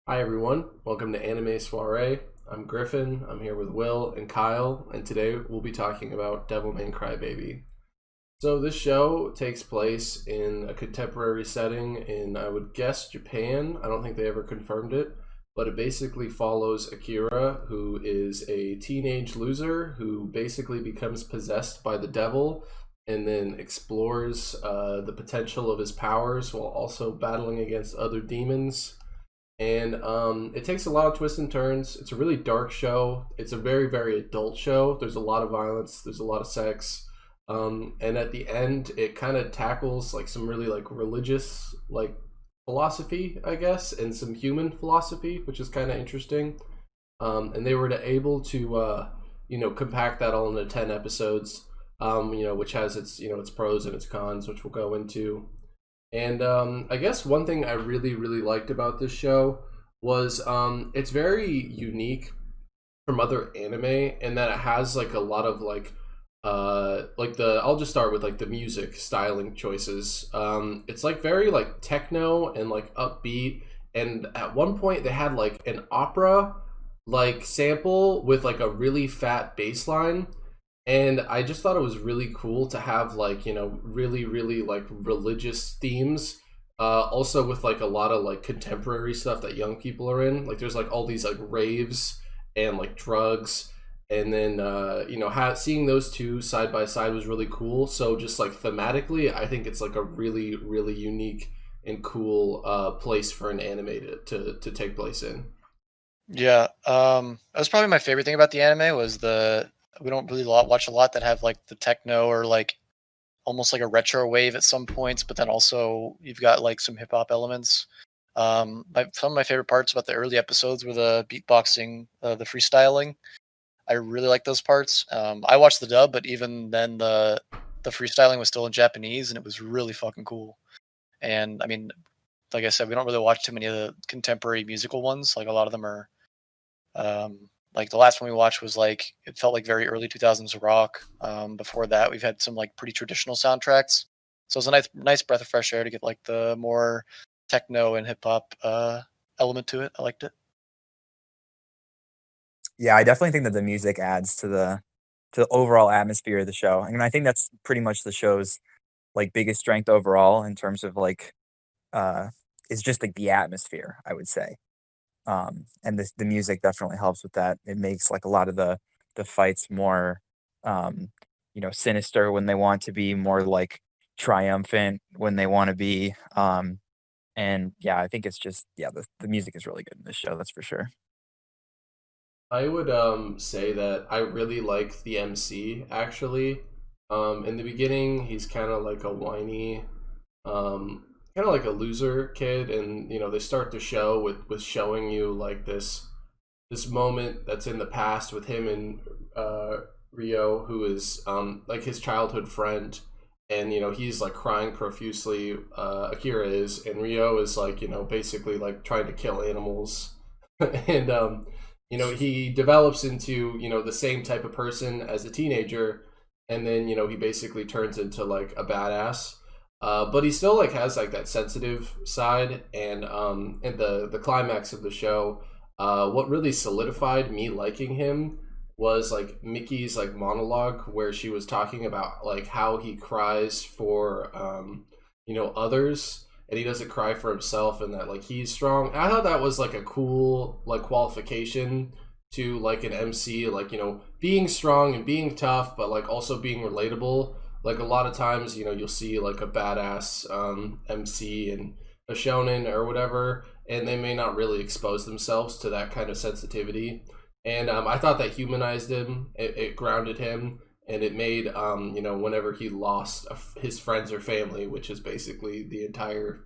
Hi everyone, welcome to Anime Soirée. I'm Griffin, I'm here with Will and Kyle, and today we'll be talking about Devilman Crybaby. So this show takes place in a contemporary setting in, I would guess, Japan. I don't think they ever confirmed it, but it basically follows Akira, who is a teenage loser who basically becomes possessed by the devil and then explores the potential of his powers while also battling against other demons, and it takes a lot of twists and turns. It's a really dark show. It's a very, very adult show. There's a lot of violence. There's a lot of sex. And at the end, it kind of tackles like some really like religious like philosophy, I guess, and some human philosophy, which is kind of interesting. And they were able to compact that all into 10 episodes. Which has its its pros and its cons, which we'll go into. And I guess one thing I really, really liked about this show was it's very unique from other anime in that it has like a lot of like the I'll just start with like the music styling choices. It's like very like techno and like upbeat, and at one point they had like an opera like sample with like a really fat bass line, and I just thought it was really cool to have like really, really like religious themes, also with like a lot of like contemporary stuff that young people are in. Like there's like all these like raves and like drugs, and then seeing those two side by side was really cool. So just like thematically, I think it's like a really, really unique and cool place for an anime to take place in. Yeah, that was probably my favorite thing about the anime was the we don't really watch a lot that have like the techno or like almost like a retro wave at some points, but then also you've got like some hip hop elements. Some of my favorite parts about the early episodes were the beatboxing, the freestyling. I really like those parts. I watched the dub, but even then the freestyling was still in Japanese, and it was really fucking cool. And I mean, like I said, we don't really watch too many of the contemporary musical ones. Like a lot of them are like the last one we watched was like it felt like very early 2000s rock. Before that, we've had some like pretty traditional soundtracks. So it's a nice breath of fresh air to get like the more techno and hip hop element to it. I liked it. Yeah, I definitely think that the music adds to the overall atmosphere of the show, and I think that's pretty much the show's, like, biggest strength overall in terms of, like, uh, is just, like, the atmosphere, I would say, and the music definitely helps with that. It makes, like, a lot of the fights more, um, sinister when they want to be, more, like, triumphant when they wanna be, and, yeah, I think it's just yeah, the music is really good in this show, that's for sure. I would say that I really like the MC actually. In the beginning, he's kind of like a whiny, kind of like a loser kid, and they start the show with showing you like this moment that's in the past with him and Rio, who is like his childhood friend, and he's like crying profusely. Akira is, and Rio is like basically like trying to kill animals, and he develops into the same type of person as a teenager, and then he basically turns into like a badass. But he still like has like that sensitive side, and the climax of the show, what really solidified me liking him was like Mickey's like monologue where she was talking about like how he cries for others, and he doesn't cry for himself, and that like he's strong. And I thought that was like a cool like qualification to like an MC, like being strong and being tough, but like also being relatable. Like a lot of times, you'll see like a badass MC and a shonen or whatever, and they may not really expose themselves to that kind of sensitivity. And I thought that humanized him. It grounded him, and it made whenever he lost his friends or family, which is basically the entire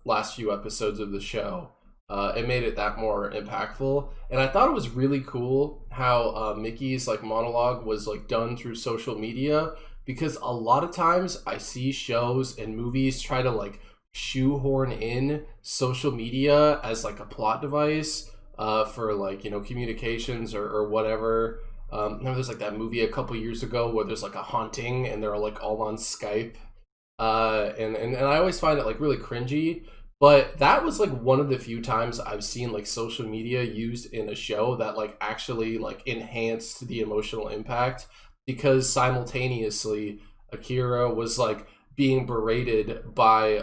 last few episodes of the show, it made it that more impactful. And I thought it was really cool how Mickey's like monologue was like done through social media, because a lot of times I see shows and movies try to like shoehorn in social media as like a plot device for like communications or whatever. Remember there's like that movie a couple years ago where there's like a haunting and they're like all on Skype, and I always find it like really cringy. But that was like one of the few times I've seen like social media used in a show that like actually like enhanced the emotional impact, because simultaneously Akira was like being berated by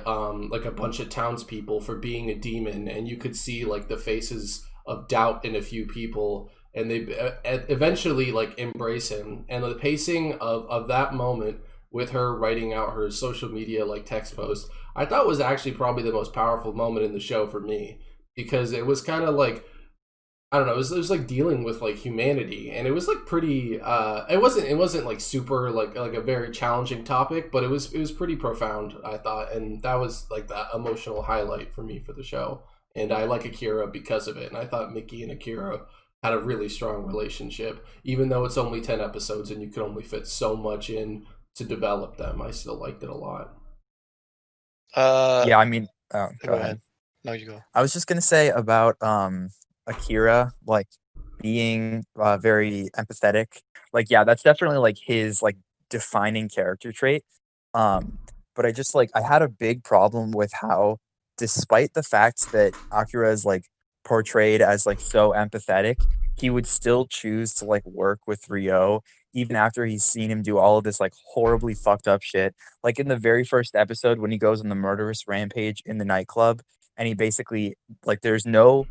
like a bunch of townspeople for being a demon, and you could see like the faces of doubt in a few people, and they eventually like embrace him. And the pacing of that moment with her writing out her social media like text post, I thought was actually probably the most powerful moment in the show for me, because it was kind of like, I don't know, it was like dealing with like humanity, and it was like pretty it wasn't like super like a very challenging topic, but it was pretty profound, I thought, and that was like that emotional highlight for me for the show. And I like Akira because of it, and I thought Mickey and Akira had a really strong relationship, even though it's only 10 episodes and you could only fit so much in to develop them. I still liked it a lot. Yeah, I mean, oh, go Go ahead. ahead. No, you go. I was just gonna say about Akira like being very empathetic. Like, yeah, that's definitely like his like defining character trait. Um, but I had a big problem with how, despite the fact that Akira is like portrayed as like so empathetic, he would still choose to like work with Ryo even after he's seen him do all of this like horribly fucked up shit. Like in the very first episode when he goes on the murderous rampage in the nightclub, and he basically like there's no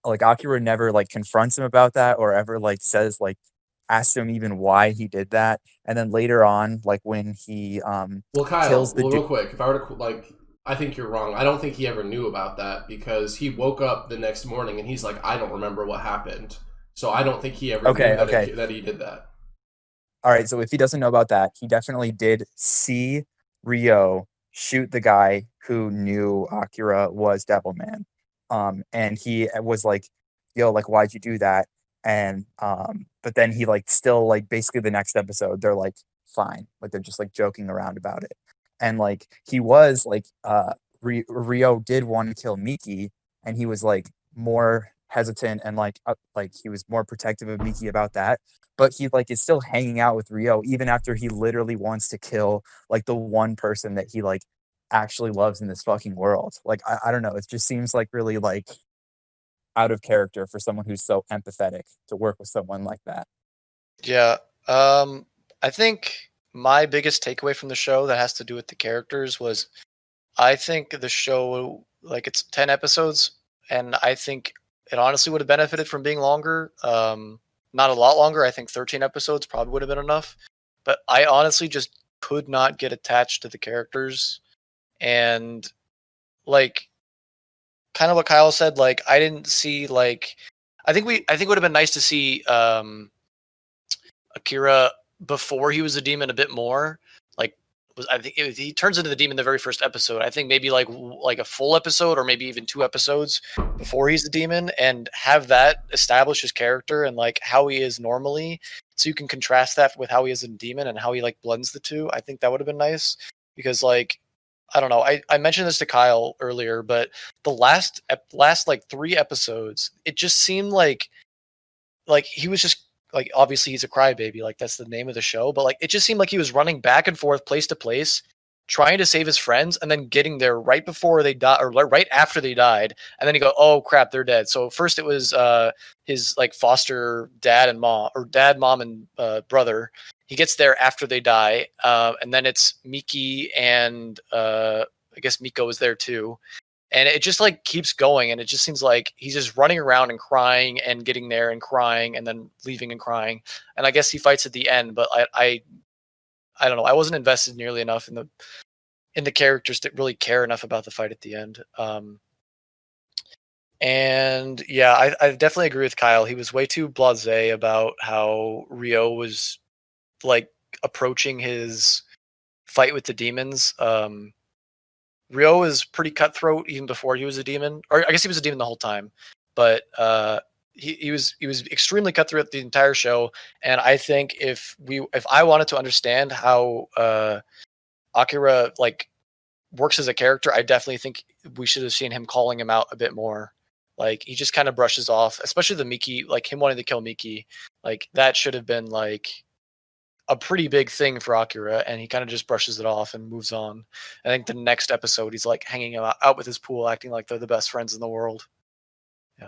like Akira never like confronts him about that or ever like says like asks him even why he did that. And then later on, like when he Well, Kyle, kills the well, dude. real quick, if I were to like, I think you're wrong. I don't think he ever knew about that, because he woke up the next morning and he's like, I don't remember what happened. So I don't think he ever knew Okay, that okay. that he did that. All right, so if he doesn't know about that, he definitely did see Ryo shoot the guy who knew Akira was Devilman. And he was like, "Yo, like, why'd you do that?" And but then he like still like basically the next episode they're like fine, like they're just like joking around about it. And like he was like Ryo did want to kill Miki, and he was like more hesitant and like he was more protective of Miki about that, but he like is still hanging out with Ryo even after he literally wants to kill like the one person that he like actually loves in this fucking world. Like I don't know, it just seems like really like out of character for someone who's so empathetic to work with someone like that. Yeah. I think my biggest takeaway from the show that has to do with the characters was I think the show, like, it's 10 episodes, and I think it honestly would have benefited from being longer. Not a lot longer. I think 13 episodes probably would have been enough. But I honestly just could not get attached to the characters. And, like, kind of what Kyle said, like, I didn't see, like, I think it would have been nice to see Akira before he was a demon a bit more. Like, I think he turns into the demon the very first episode. I think maybe like a full episode or maybe even 2 episodes before he's the demon, and have that establish his character and like how he is normally, so you can contrast that with how he is in demon and how he like blends the two. I think that would have been nice, because like I don't know. I mentioned this to Kyle earlier, but the last like 3 episodes, it just seemed like he was just like, obviously he's a crybaby, like that's the name of the show, but like it just seemed like he was running back and forth place to place trying to save his friends and then getting there right before they died or right after they died, and then you go, oh crap, they're dead. So first it was his like foster dad and mom, or dad, mom, and brother. He gets there after they die, and then it's Miki and I guess Miko is there too, and it just like keeps going, and it just seems like he's just running around and crying and getting there and crying and then leaving and crying, and I guess he fights at the end, but I don't know, I wasn't invested nearly enough in the characters to really care enough about the fight at the end. And yeah, I definitely agree with Kyle. He was way too blasé about how Ryo was like approaching his fight with the demons. Ryo was pretty cutthroat even before he was a demon, or I guess he was a demon the whole time. But he was extremely cutthroat the entire show. And I think if I wanted to understand how Akira like works as a character, I definitely think we should have seen him calling him out a bit more. Like he just kind of brushes off, especially the Miki, like him wanting to kill Miki. Like that should have been like a pretty big thing for Akira, and he kind of just brushes it off and moves on. I think the next episode he's like hanging out with his pool, acting like they're the best friends in the world.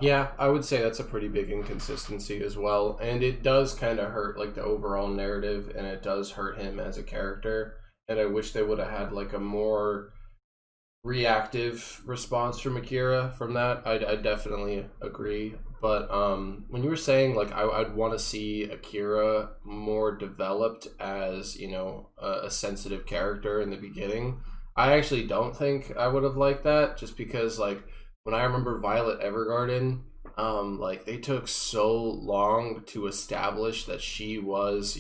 Yeah, I would say that's a pretty big inconsistency as well, and it does kind of hurt like the overall narrative, and it does hurt him as a character. And I wish they would have had like a more reactive response from Akira from that. I definitely agree. But when you were saying like I'd want to see Akira more developed as a sensitive character in the beginning, I actually don't think I would have liked that. Just because like when I remember Violet Evergarden, like they took so long to establish that she was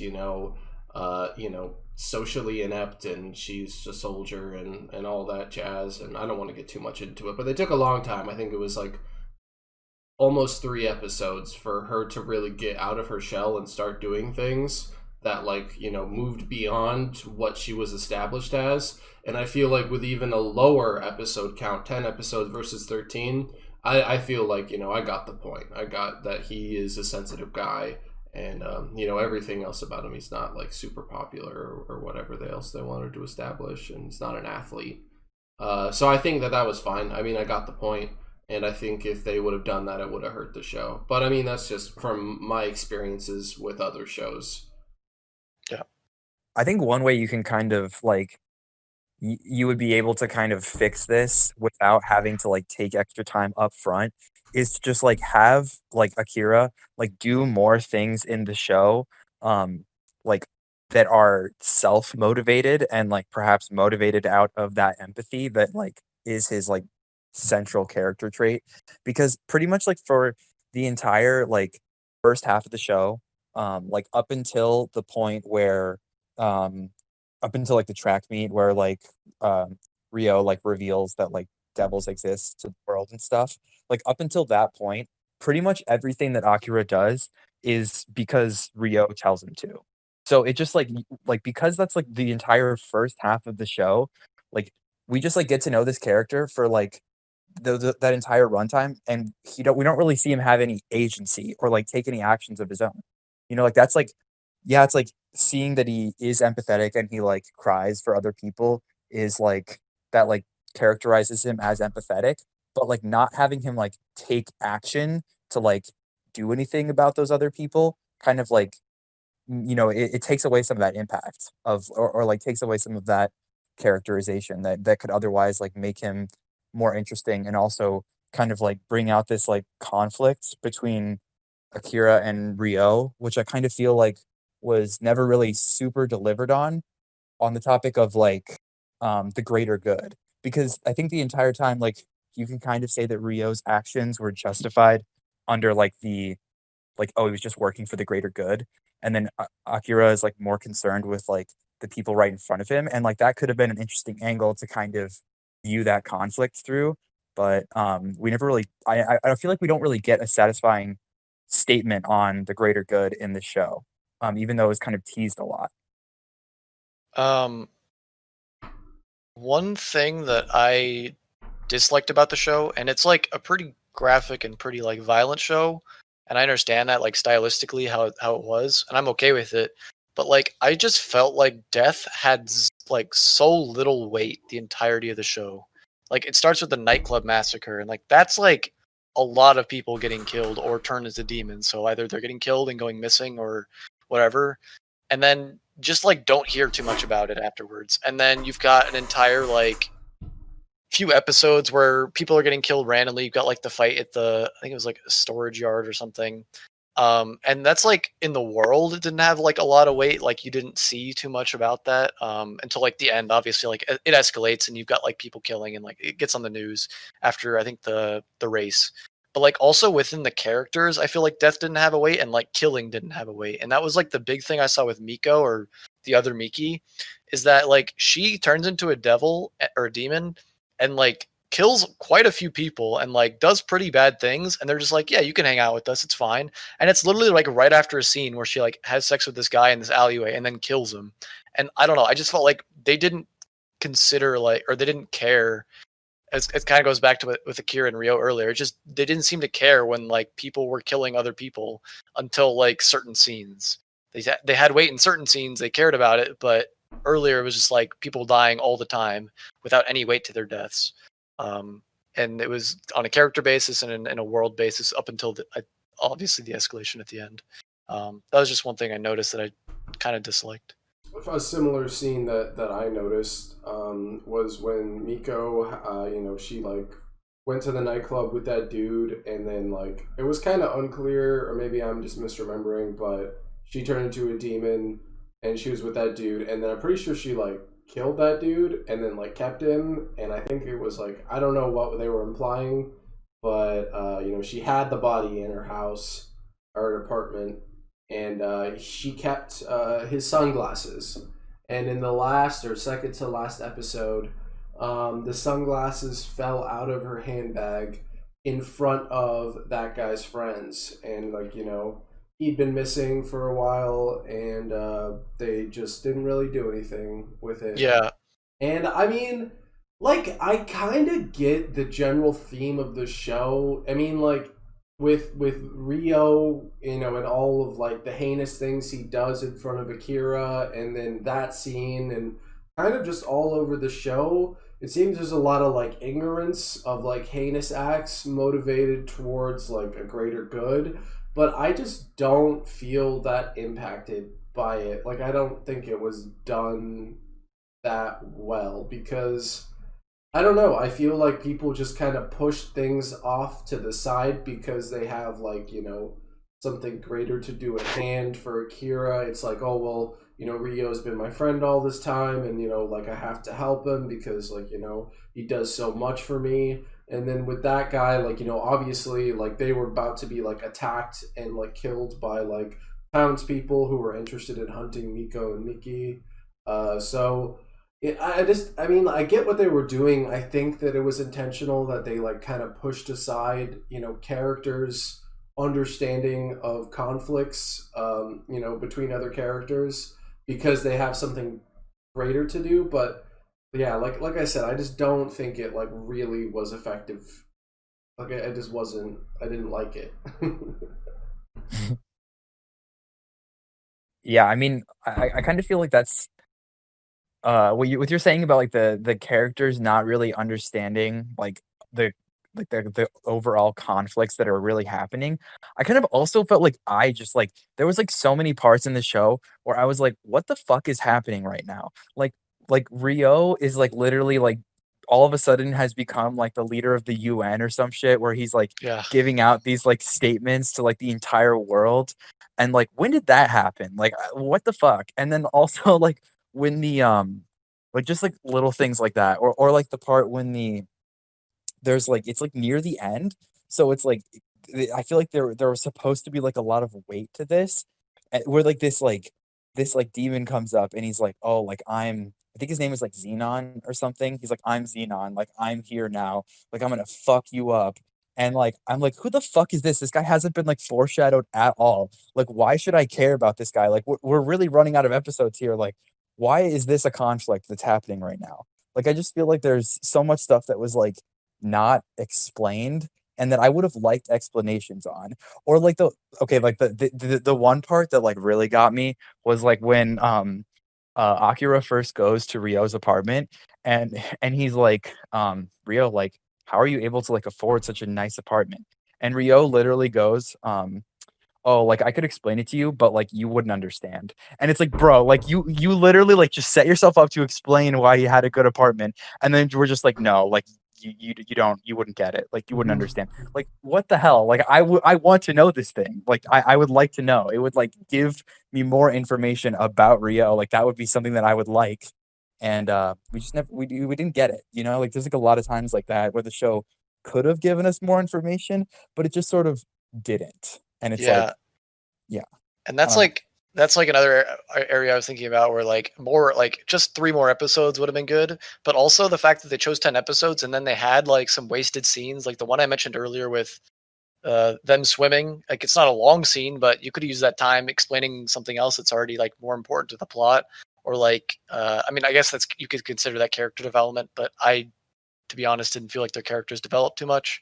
socially inept and she's a soldier and all that jazz. And I don't want to get too much into it, but they took a long time. I think it was like almost 3 episodes for her to really get out of her shell and start doing things that moved beyond what she was established as. And I feel like with even a lower episode count, 10 episodes versus 13, I feel like I got the point. I got that he is a sensitive guy, and everything else about him, he's not like super popular or whatever else they wanted to establish, and he's not an athlete. So I think that was fine. I mean, I got the point, and I think if they would have done that, it would have hurt the show. But I mean, that's just from my experiences with other shows. Yeah, I think one way you can kind of like you would be able to kind of fix this without having to like take extra time up front is to just like have like Akira like do more things in the show like that are self-motivated and like perhaps motivated out of that empathy that like is his like central character trait, because pretty much like for the entire like first half of the show, like um up until like the track meet where like Rio like reveals that like devils exist to the world and stuff. Like up until that point, pretty much everything that Akira does is because Rio tells him to. So it just like because that's like the entire first half of the show, like we just like get to know this character for like that entire runtime, and we don't really see him have any agency or like take any actions of his own. Like that's like yeah, it's like seeing that he is empathetic and he like cries for other people is like that like characterizes him as empathetic, but like not having him like take action to like do anything about those other people kind of like it takes away some of that impact of or like takes away some of that characterization that could otherwise like make him more interesting, and also kind of like bring out this like conflict between Akira and Rio, which I kind of feel like was never really super delivered on the topic of like the greater good. Because I think the entire time, like you can kind of say that Rio's actions were justified under like the like, oh, he was just working for the greater good. And then Akira is like more concerned with like the people right in front of him. And like that could have been an interesting angle to kind of view that conflict through. But we never really, I feel like we don't really get a satisfying statement on the greater good in the show, even though it was kind of teased a lot. One thing that I disliked about the show, and it's like a pretty graphic and pretty like violent show, and I understand that like stylistically how it was, and I'm okay with it. But like I just felt like death had like so little weight the entirety of the show. Like it starts with the nightclub massacre, and like that's like a lot of people getting killed or turned into demons. So either they're getting killed and going missing or whatever, and then just like don't hear too much about it afterwards. And then you've got an entire like few episodes where people are getting killed randomly. You've got like the fight at I think it was like a storage yard or something. And that's like in the world, it didn't have like a lot of weight. Like you didn't see too much about that until like the end. Obviously, like it escalates and you've got like people killing and like it gets on the news after I think the race. But like also within the characters, I feel like death didn't have a weight and like killing didn't have a weight. And that was like the big thing I saw with Miko or the other Miki, is that like she turns into a devil or a demon and like kills quite a few people and like does pretty bad things, and they're just like, yeah, you can hang out with us, it's fine. And it's literally like right after a scene where she like has sex with this guy in this alleyway and then kills him. And I don't know, I just felt like they didn't consider like, or they didn't care. As it kind of goes back to it with Akira and Rio earlier, it just they didn't seem to care when like people were killing other people until like certain scenes. they had weight in certain scenes, they cared about it, but earlier it was just like people dying all the time without any weight to their deaths. And it was on a character basis and in a world basis up until obviously the escalation at the end. That was just one thing I noticed that I kind of disliked. A similar scene that I noticed was when Miko, she like went to the nightclub with that dude, and then like it was kind of unclear, or maybe I'm just misremembering, but she turned into a demon, and she was with that dude, and then I'm pretty sure she like killed that dude, and then like kept him, and I think it was like I don't know what they were implying, but she had the body in her house or her apartment, and she kept his sunglasses. And in the last or second to last episode, the sunglasses fell out of her handbag in front of that guy's friends, and he'd been missing for a while, and they just didn't really do anything with it. Yeah. And I mean, like, I kind of get the general theme of the show. I mean, like, with Rio, and all of like the heinous things he does in front of Akira, and then that scene, and kind of just all over the show, it seems there's a lot of like ignorance of like heinous acts motivated towards like a greater good, but I just don't feel that impacted by it. Like, I don't think it was done that well, because I don't know. I feel like people just kind of push things off to the side because they have like, something greater to do at hand. For Akira, it's like, oh, well, Ryo's been my friend all this time, and, like, I have to help him because, like, he does so much for me. And then with that guy, like, obviously, like, they were about to be, like, attacked and, like, killed by, like, townspeople who were interested in hunting Miko and Miki. So I get what they were doing. I think that it was intentional that they like kind of pushed aside, characters' understanding of conflicts, between other characters because they have something greater to do. But yeah, like I said, I just don't think it like really was effective. Like I just wasn't. I didn't like it. Yeah, I mean, I kind of feel like that's what you're saying about like the characters not really understanding like the the overall conflicts that are really happening. I kind of also felt like I just like there was like so many parts in the show where I was like, what the fuck is happening right now? Like Rio is like literally like all of a sudden has become like the leader of the UN or some shit where he's like Yeah. giving out these like statements to like the entire world. And like when did that happen? Like what the fuck? And then also like when the like just like little things like that or like the part when there's like it's like near the end, so it's like I feel like there was supposed to be like a lot of weight to this, where like this like demon comes up and he's like, oh, like I think his name is like Xenon or something. He's like, I'm Xenon, like I'm here now, like I'm gonna fuck you up. And like I'm like, who the fuck is this? This guy hasn't been like foreshadowed at all. Like, why should I care about this guy? Like, we're really running out of episodes here. Like, why is this a conflict that's happening right now? Like, I just feel like there's so much stuff that was like not explained and that I would have liked explanations on. Or like like the one part that like really got me was like when Akira first goes to Ryo's apartment and he's like Ryo, like, how are you able to like afford such a nice apartment? And Ryo literally goes oh, like I could explain it to you, but like you wouldn't understand. And it's like, bro, like you literally like just set yourself up to explain why you had a good apartment, and then we're just like, no, like you wouldn't get it, like you wouldn't understand. Like what the hell? Like I want to know this thing. Like I would like to know. It would like give me more information about Rio. Like that would be something that I would like. And we just never we didn't get it. You know, like there's like a lot of times like that where the show could have given us more information, but it just sort of didn't. And it's Yeah. like, yeah, And I don't know. that's like another area I was thinking about where like more like just 3 more episodes would have been good, but also the fact that they chose 10 episodes and then they had like some wasted scenes, like the one I mentioned earlier with them swimming. Like it's not a long scene, but you could use that time explaining something else that's already like more important to the plot. Or like, I mean, I guess that's you could consider that character development, but I, to be honest, didn't feel like their characters developed too much.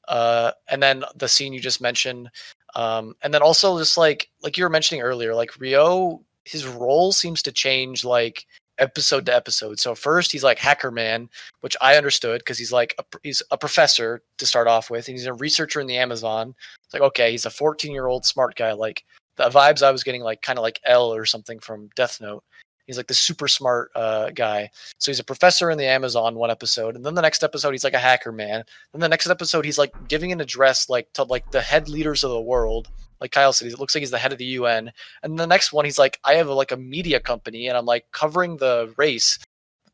And then the scene you just mentioned, And then also just like you were mentioning earlier, like Rio, his role seems to change like episode to episode. So first he's like hacker man, which I understood because he's like he's a professor to start off with, and he's a researcher in the Amazon. It's like, okay, he's a 14-year-old smart guy. Like the vibes I was getting, like kind of like L or something from Death Note. He's like the super smart guy. So he's a professor in the Amazon one episode, and then the next episode he's like a hacker man. And the next episode he's like giving an address like to like the head leaders of the world. Like Kyle said, it looks like he's the head of the UN. And the next one he's like, I have like a media company, and I'm like covering the race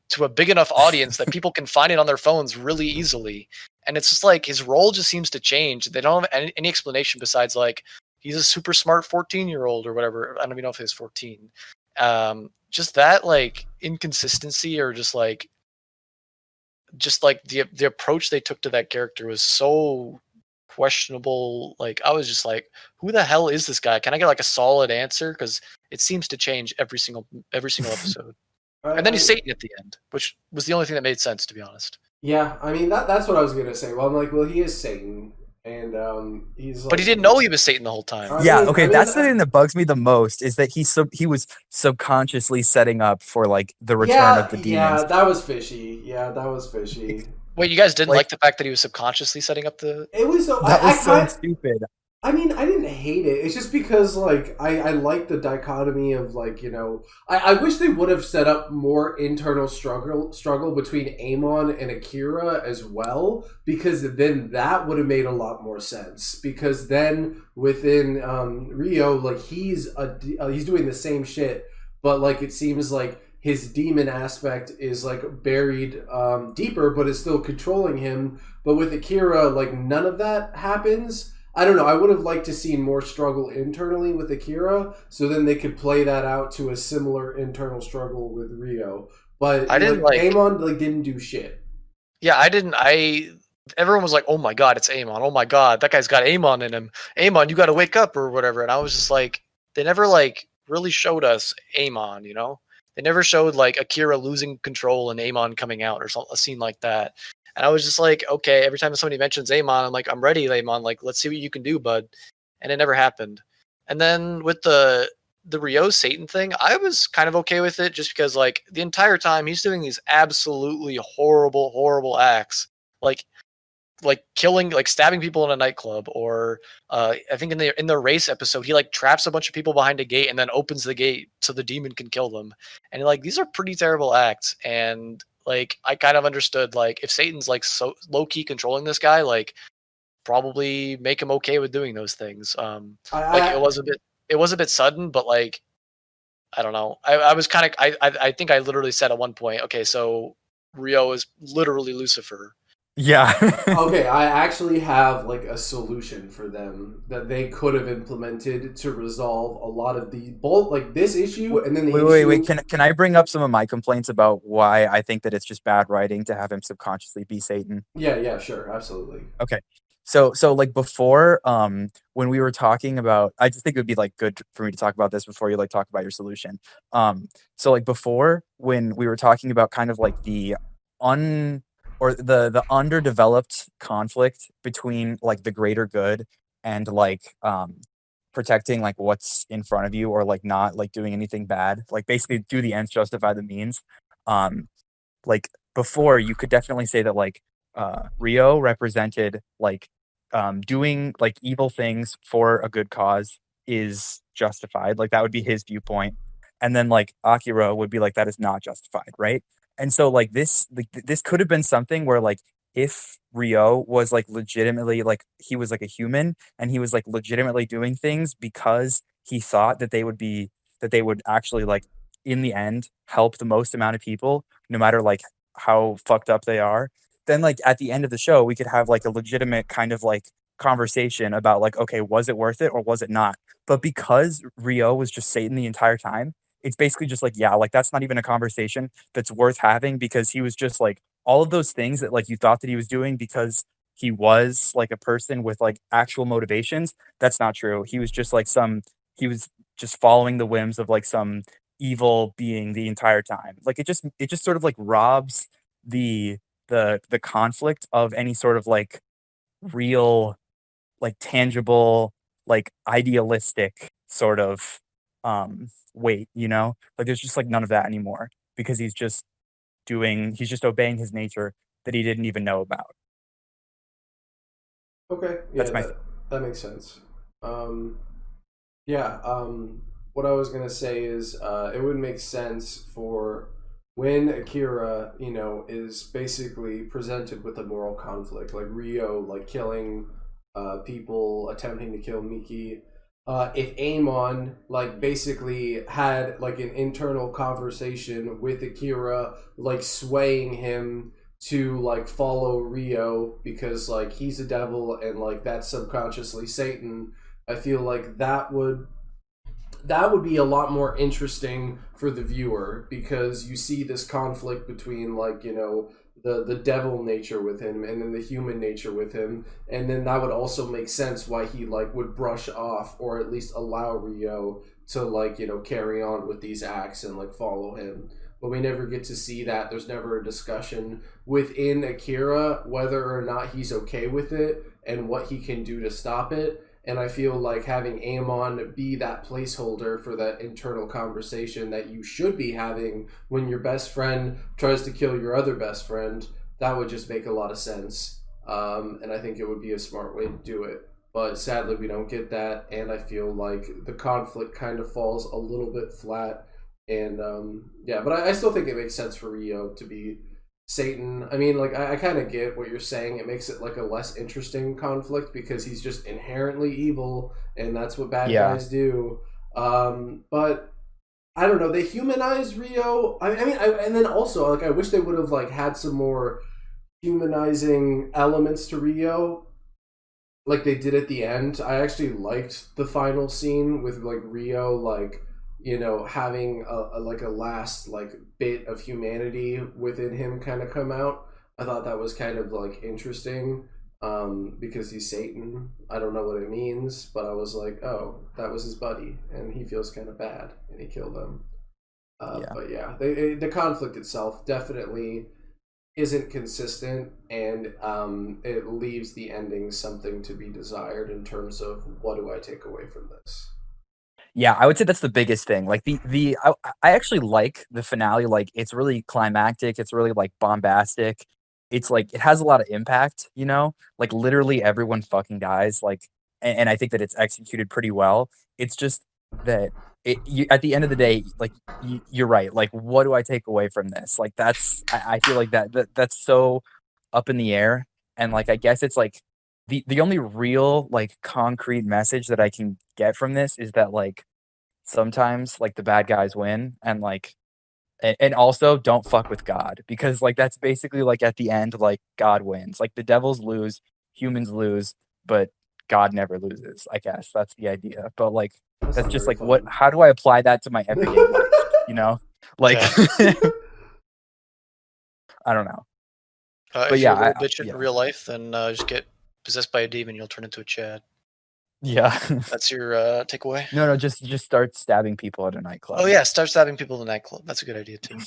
to a big enough audience that people can find it on their phones really easily. And it's just like his role just seems to change. They don't have any explanation besides like he's a super smart 14-year-old or whatever. I don't even know if he's 14. Just that like inconsistency, or just like the approach they took to that character was so questionable. Like I was just like, who the hell is this guy? Can I get like a solid answer? Because it seems to change every single episode. And then he's Satan at the end, which was the only thing that made sense, to be honest. Yeah, I mean that's what I was gonna say. Well, I'm like, well, he is Satan, and he's. But he didn't know he was Satan the whole time. That's the thing that bugs me the most, is that he was subconsciously setting up for like the return of the demons. Yeah, that was fishy. Wait, you guys didn't like the fact that he was subconsciously setting up the? It was so stupid. I mean, I didn't hate it. It's just because, like, I like the dichotomy of, like, you know... I wish they would have set up more internal struggle between Amon and Akira as well, because then that would have made a lot more sense. Because then, within Rio, like, he's doing the same shit, but, like, it seems like his demon aspect is, like, buried deeper, but is still controlling him. But with Akira, like, none of that happens. I don't know. I would have liked to see more struggle internally with Akira, so then they could play that out to a similar internal struggle with Rio. But I didn't Amon didn't do shit. Yeah, I didn't. Everyone was like, "Oh my god, it's Amon! Oh my god, that guy's got Amon in him! Amon, you got to wake up or whatever." And I was just like, they never like really showed us Amon. You know, they never showed like Akira losing control and Amon coming out or a scene like that. And I was just like, okay, every time somebody mentions Amon, I'm like, I'm ready, Amon. Like, let's see what you can do, bud. And it never happened. And then with the Rio Satan thing, I was kind of okay with it, just because like the entire time he's doing these absolutely horrible acts, like killing, like stabbing people in a nightclub, or I think in the race episode, he like traps a bunch of people behind a gate and then opens the gate so the demon can kill them. And like these are pretty terrible acts. And like I kind of understood, like if Satan's like so low key controlling this guy, like probably make him okay with doing those things. It was a bit sudden, but like I don't know. I was kind of I think I literally said at one point, okay, so Rio is literally Lucifer. Yeah. Okay, I actually have like a solution for them that they could have implemented to resolve a lot of the this issue, and then wait. Can I bring up some of my complaints about why I think that it's just bad writing to have him subconsciously be Satan? Yeah, sure, absolutely. Okay. So like before, when we were talking about, I just think it would be like good for me to talk about this before you like talk about your solution. So like before, when we were talking about kind of like the underdeveloped conflict between like the greater good and like protecting like what's in front of you, or like not like doing anything bad, like basically do the ends justify the means. Like before, you could definitely say that like Rio represented like doing like evil things for a good cause is justified, like that would be his viewpoint. And then like Akira would be like, that is not justified, right? And so like this could have been something where like if Rio was like legitimately, like he was like a human and he was like legitimately doing things because he thought that they would actually like in the end help the most amount of people, no matter like how fucked up they are, then like at the end of the show we could have like a legitimate kind of like conversation about like, okay, was it worth it or was it not? But because Rio was just Satan the entire time, it's basically just like, yeah, like that's not even a conversation that's worth having, because he was just like all of those things that like you thought that he was doing because he was like a person with like actual motivations. That's not true. He was just like he was just following the whims of like some evil being the entire time. Like it just sort of like robs the conflict of any sort of like real, like tangible like idealistic sort of weight, you know? Like there's just like none of that anymore because he's just obeying his nature that he didn't even know about. Okay, yeah, That's my that makes sense. Um, Yeah, what I was gonna say is it would make sense for when Akira, is basically presented with a moral conflict, like Rio, like killing people, attempting to kill Miki. If Amon, like, basically had like an internal conversation with Akira, like swaying him to like follow Rio because like he's a devil and like that's subconsciously Satan. I feel like that would be a lot more interesting for the viewer because you see this conflict between like the devil nature with him and then the human nature with him, and then that would also make sense why he like would brush off or at least allow Rio to like carry on with these acts and like follow him. But we never get to see that. There's never a discussion within Akira whether or not he's okay with it and what he can do to stop it. And I feel like having Amon be that placeholder for that internal conversation that you should be having when your best friend tries to kill your other best friend, that would just make a lot of sense. And I think it would be a smart way to do it. But sadly, we don't get that. And I feel like the conflict kind of falls a little bit flat. And yeah, but I still think it makes sense for Rio to be Satan. I mean, like I kind of get what you're saying. It makes it like a less interesting conflict because he's just inherently evil, and that's what bad yeah. guys do. But I don't know. They humanize Rio. And then also like I wish they would have like had some more humanizing elements to Rio, like they did at the end. I actually liked the final scene with like Rio, like having a like a last like bit of humanity within him kind of come out. I thought that was kind of like interesting, because he's Satan. I don't know what it means, but I was like, oh, that was his buddy, and he feels kind of bad, and he killed him. Yeah. But yeah, the conflict itself definitely isn't consistent, and it leaves the ending something to be desired in terms of what do I take away from this. Yeah, I would say that's the biggest thing. Like I actually like the finale. Like it's really climactic. It's really like bombastic. It's like it has a lot of impact. You know, like literally everyone fucking dies. Like, and I think that it's executed pretty well. It's just that at the end of the day, like you're right. Like, what do I take away from this? Like I feel like that's so up in the air. And like I guess it's like the only real like concrete message that I can get from this is that like sometimes like the bad guys win and like and also don't fuck with God because like that's basically like at the end like God wins. Like the devils lose, humans lose, but God never loses. I guess that's the idea. But like That's that's not just very like what fun. how do I apply that to my everyday life, you know? Like Yeah. I don't know. But If you're yeah, a little bitch in yeah. real life, then just get possessed by a demon. You'll turn into a Chad. Yeah. That's your takeaway. No, just start stabbing people at a Oh nightclub. yeah, start stabbing people in the nightclub. That's a good idea too.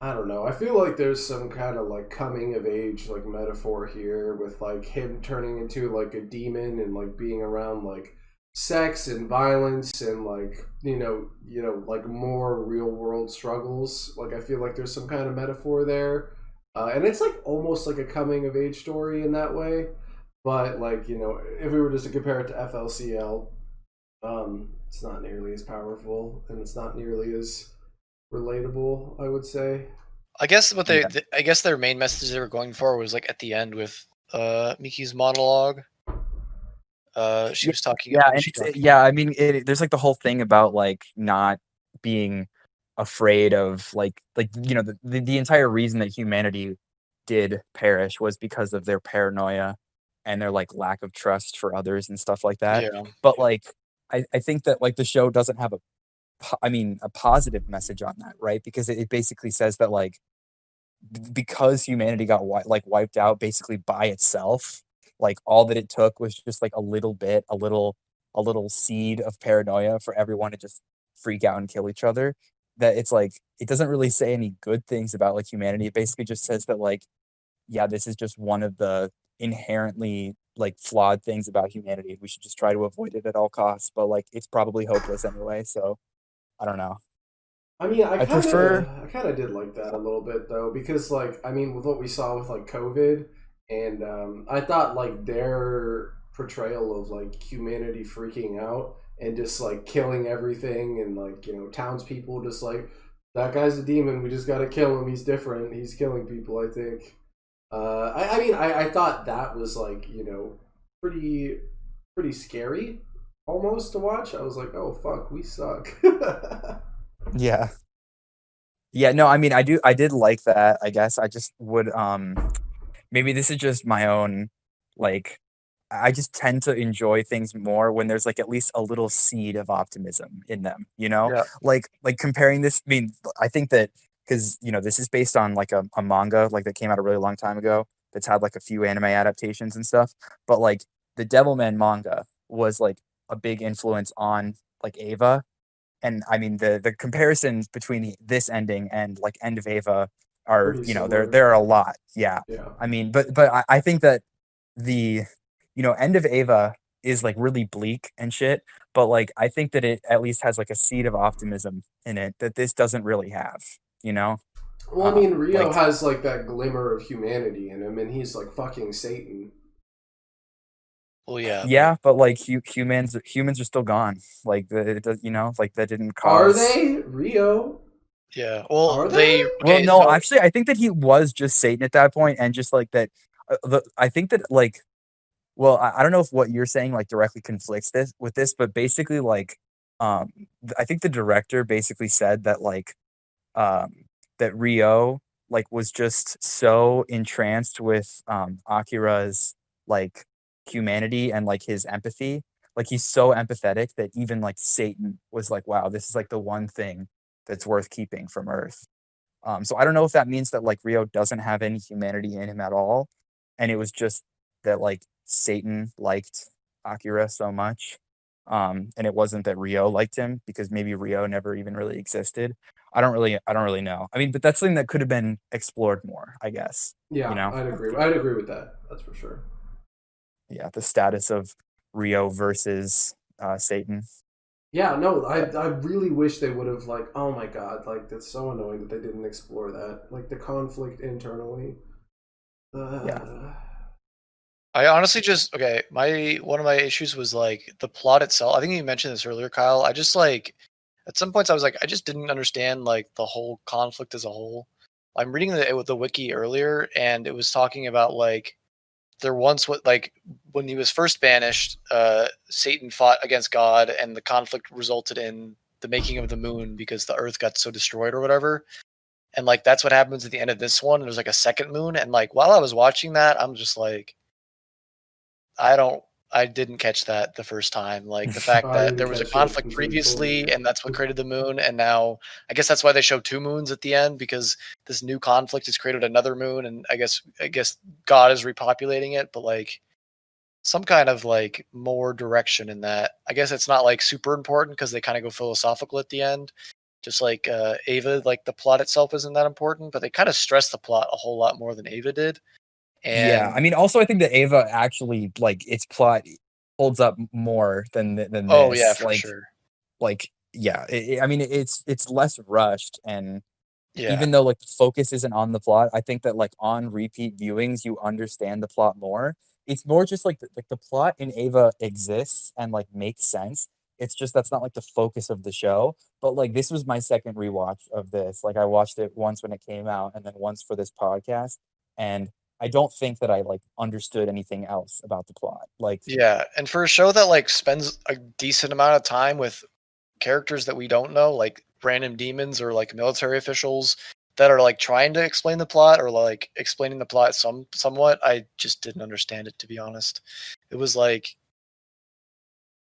I don't know. I feel like there's some kind of like coming of age like metaphor here with like him turning into like a demon and like being around like sex and violence and like like more real world struggles. Like I feel like there's some kind of metaphor there, and it's like almost like a coming of age story in that way. But like if we were just to compare it to FLCL, it's not nearly as powerful and it's not nearly as relatable, I would say. I guess what Yeah. I guess their main message they were going for was like at the end with Miki's monologue. She Yeah, was talking. yeah, What was and she it's talking yeah, about? I mean, there's, like, the whole thing about, like, not being afraid of, like, the entire reason that humanity did perish was because of their paranoia and their, like, lack of trust for others and stuff like that, Yeah, but, like, I think that, like, the show doesn't have a positive message on that, right? Because it basically says that, like, because humanity got wiped out basically by itself, like all that it took was just like a little bit, a little seed of paranoia for everyone to just freak out and kill each other. That it's like it doesn't really say any good things about like humanity. It basically just says that like, yeah, this is just one of the inherently like flawed things about humanity. We should just try to avoid it at all costs. But like it's probably hopeless anyway. So I don't know. I mean, I I kind prefer. of, I kind of did like that a little bit though, because like, I mean, with what we saw with like COVID, and I thought like their portrayal of like humanity freaking out and just like killing everything, and like townspeople just like that guy's a demon, we just gotta kill him. He's different. He's killing people. I think. I mean, I thought that was like pretty pretty scary almost to watch. I was like, oh fuck, we suck. Yeah. Yeah, no, I mean, I did like that, I guess. I just would, maybe this is just my own, like, I just tend to enjoy things more when there's, like, at least a little seed of optimism in them, you know? Yeah. Like comparing this, I mean, I think that because, this is based on, like, a manga, like, that came out a really long time ago that's had, like, a few anime adaptations and stuff, but, like, the Devilman manga was, like, a big influence on, like, Eva, and I mean the comparisons between this ending and like End of Ava are Pretty there similar. there are a lot. Yeah. Yeah. I mean, but I think that the End of Ava is like really bleak and shit, but like I think that it at least has like a seed of optimism in it that this doesn't really have, you know? Well, I mean, Rio Like has like that glimmer of humanity in him, and he's like fucking Satan. Well, yeah, but yeah, but like humans are still gone. Like it does, like that didn't Are cause. they Rio? yeah. Well, Are they they? Well, okay. no, So actually, I think that he was just Satan at that point, and just like that. I think that like, well, I don't know if what you're saying like directly conflicts this with this, but basically, like, um, I think the director basically said that like, um, that Rio like was just so entranced with Akira's like humanity and like his empathy. Like he's so empathetic that even like Satan was like, wow, this is like the one thing that's worth keeping from Earth. So I don't know if that means that like Rio doesn't have any humanity in him at all, and it was just that like Satan liked Akira so much, and it wasn't that Rio liked him because maybe Rio never even really existed. I don't really know. I mean, but that's something that could have been explored more, I guess. You Yeah, know, I'd agree. I'd agree with that. That's for sure. yeah, the status of Rio versus Satan. Yeah, no, But I really wish they would have like. Oh my god, like that's so annoying that they didn't explore that, like the conflict internally. yeah, Uh, I honestly just okay. My one of my issues was like the plot itself. I think you mentioned this earlier, Kyle. I just like at some points I was like I just didn't understand like the whole conflict as a whole. I'm reading the wiki earlier, and it was talking about like there once was like when he was first banished, Satan fought against God, and the conflict resulted in the making of the moon because the Earth got so destroyed or whatever. And like that's what happens at the end of this one. There's like a second moon, and like while I was watching that, I'm just like I don't I didn't catch that the first time. Like the fact I that didn't there was a catch it conflict until you told me. previously and that's what created the moon, and now I guess that's why they show two moons at the end, because this new conflict has created another moon, and I guess God is repopulating it, but like some kind of like more direction in that. I guess it's not like super important because they kind of go philosophical at the end. Just like Ava, like the plot itself isn't that important, but they kind of stress the plot a whole lot more than Ava did. yeah. I And mean, also, I think that Ava actually like its plot holds up more than oh yeah, this. for sure. Yeah, I mean, it's less rushed, and Yeah. even though like the focus isn't on the plot, I think that like on repeat viewings, you understand the plot more. It's more just like the plot in Ava exists and like makes sense. It's just that's not like the focus of the show. But like this was my second rewatch of this. Like I watched it once when it came out, and then once for this podcast, and I don't think that I like understood anything else about the plot. Like, Yeah, and for a show that like spends a decent amount of time with characters that we don't know, like random demons or like military officials that are like trying to explain the plot or like explaining the plot somewhat, I just didn't understand it, to be honest. It was like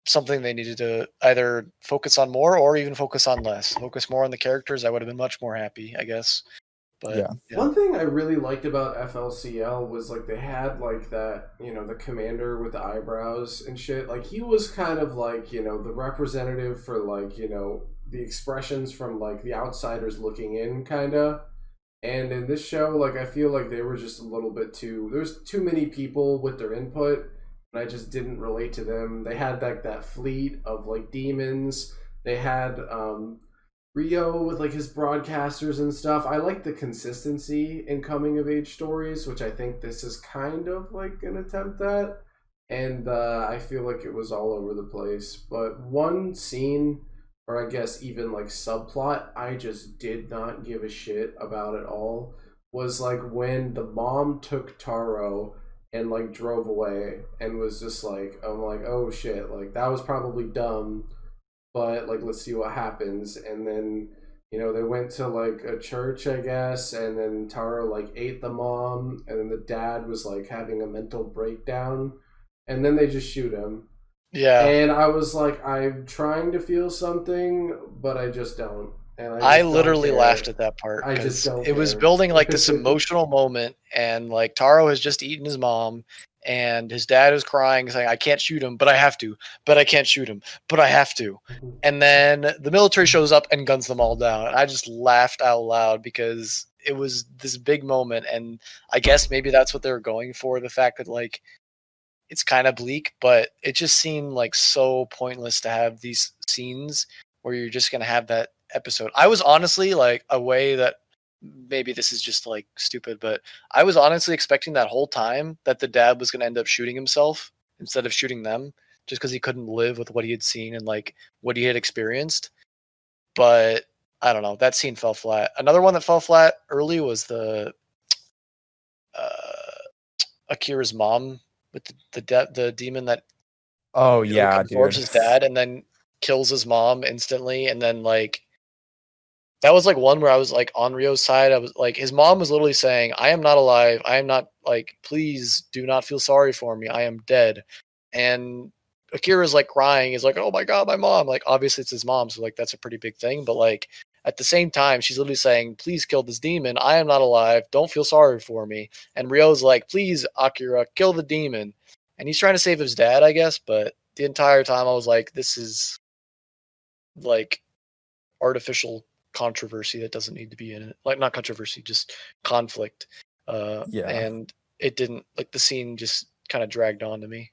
something they needed to either focus on more or even focus on less. Focus more on the characters, I would have been much more happy, I guess. But yeah, yeah. One thing I really liked about FLCL was like they had like that, the commander with the eyebrows and shit. Like he was kind of like, the representative for like, the expressions from like the outsiders looking in kind of. And in this show, like I feel like they were just a little bit too there's too many people with their input, and I just didn't relate to them. They had like that fleet of like demons. They had Rio with like his broadcasters and stuff. I like the consistency in coming of age stories, which I think this is kind of like an attempt at. And I feel like it was all over the place. But one scene, or I guess even like subplot, I just did not give a shit about at all. Was like when the mom took Taro and like drove away and was just like, I'm like, oh shit, like that was probably dumb, but like let's see what happens. And then they went to like a church, I guess, and then Taro like ate the mom, and then the dad was like having a mental breakdown, and then they just shoot him. Yeah. And I was like, I'm trying to feel something, but I just don't. And I just don't literally care. laughed at that part I just because don't it was care. building like this emotional moment, and like Taro has just eaten his mom, and his dad is crying, saying, "I can't shoot him, but I have to. But I can't shoot him, but I have to." And then the military shows up and guns them all down. And I just laughed out loud because it was this big moment, and I guess maybe that's what they were going for, the fact that like it's kind of bleak, but it just seemed like so pointless to have these scenes where you're just going to have that episode. I was honestly like a way that maybe this is just like stupid, but I was honestly expecting that whole time that the dad was going to end up shooting himself instead of shooting them, just because he couldn't live with what he had seen and like what he had experienced. But I don't know, that scene fell flat. Another one that fell flat early was the uh, Akira's mom with the demon that Oh like yeah, absorbs dude. his dad and then kills his mom instantly. And then like that was like one where I was like on Rio's side. I was like, his mom was literally saying, "I am not alive. I am not, like, please do not feel sorry for me. I am dead." And Akira's like crying. He's like, "Oh my god, my mom!" Like obviously it's his mom, so like that's a pretty big thing. But like at the same time, she's literally saying, "Please kill this demon. I am not alive. Don't feel sorry for me." And Rio's like, "Please, Akira, kill the demon." And he's trying to save his dad, I guess. But the entire time, I was like, "This is like artificial controversy that doesn't need to be in it." Like not controversy, just conflict. Yeah. And it didn't, like, the scene just kind of dragged on to me.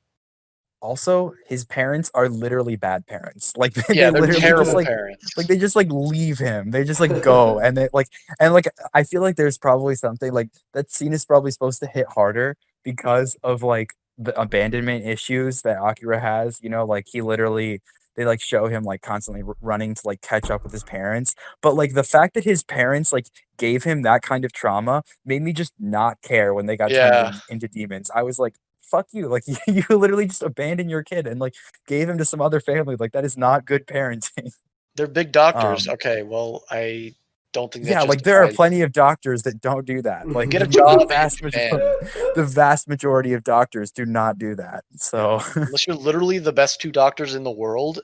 Also, his parents are literally bad parents. Like they Yeah, they're literally just terrible like parents. they just like leave him. They just like go and they like and like I feel like there's probably something like that scene is probably supposed to hit harder because of like the abandonment issues that Akira has, like he literally they like show him like constantly running to like catch up with his parents. But like the fact that his parents like gave him that kind of trauma made me just not care when they got turned Yeah, into demons. I was like, fuck you. Like you literally just abandoned your kid and like gave him to some other family. Like that is not good parenting. they're big doctors. Um Okay, well, I don't think that yeah, like there are justifies. plenty of doctors that don't do that. Like Get a the job in vast majority Japan. the vast majority of doctors do not do that. So Unless you're literally the best two doctors in the world,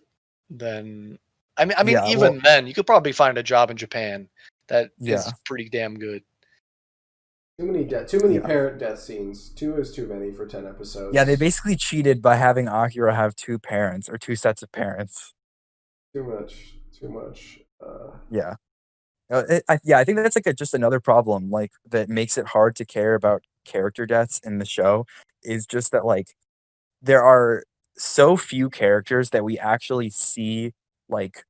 then I mean, yeah, well even then, you could probably find a job in Japan that yeah. is pretty damn good. Too many Yeah. parent death scenes. Two is too many for 10 Yeah, they episodes. basically cheated by having Akira have two parents or two sets of parents. Too much. Too much. Yeah. I think that's like just another problem like that makes it hard to care about character deaths in the show is just that like there are so few characters that we actually see like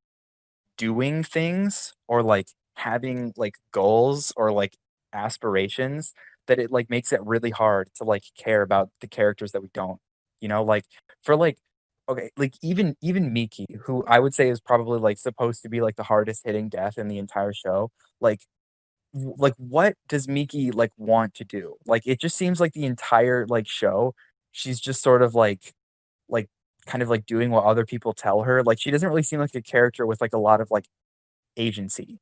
doing things or like having like goals or like aspirations that it like makes it really hard to like care about the characters that we don't. Like for like okay, like even Miki, who I would say is probably like supposed to be like the hardest hitting death in the entire show. Like like what does Miki like want to do? Like it just seems like the entire like show, she's just sort of like kind of like doing what other people tell her. Like she doesn't really seem like a character with like a lot of like agency.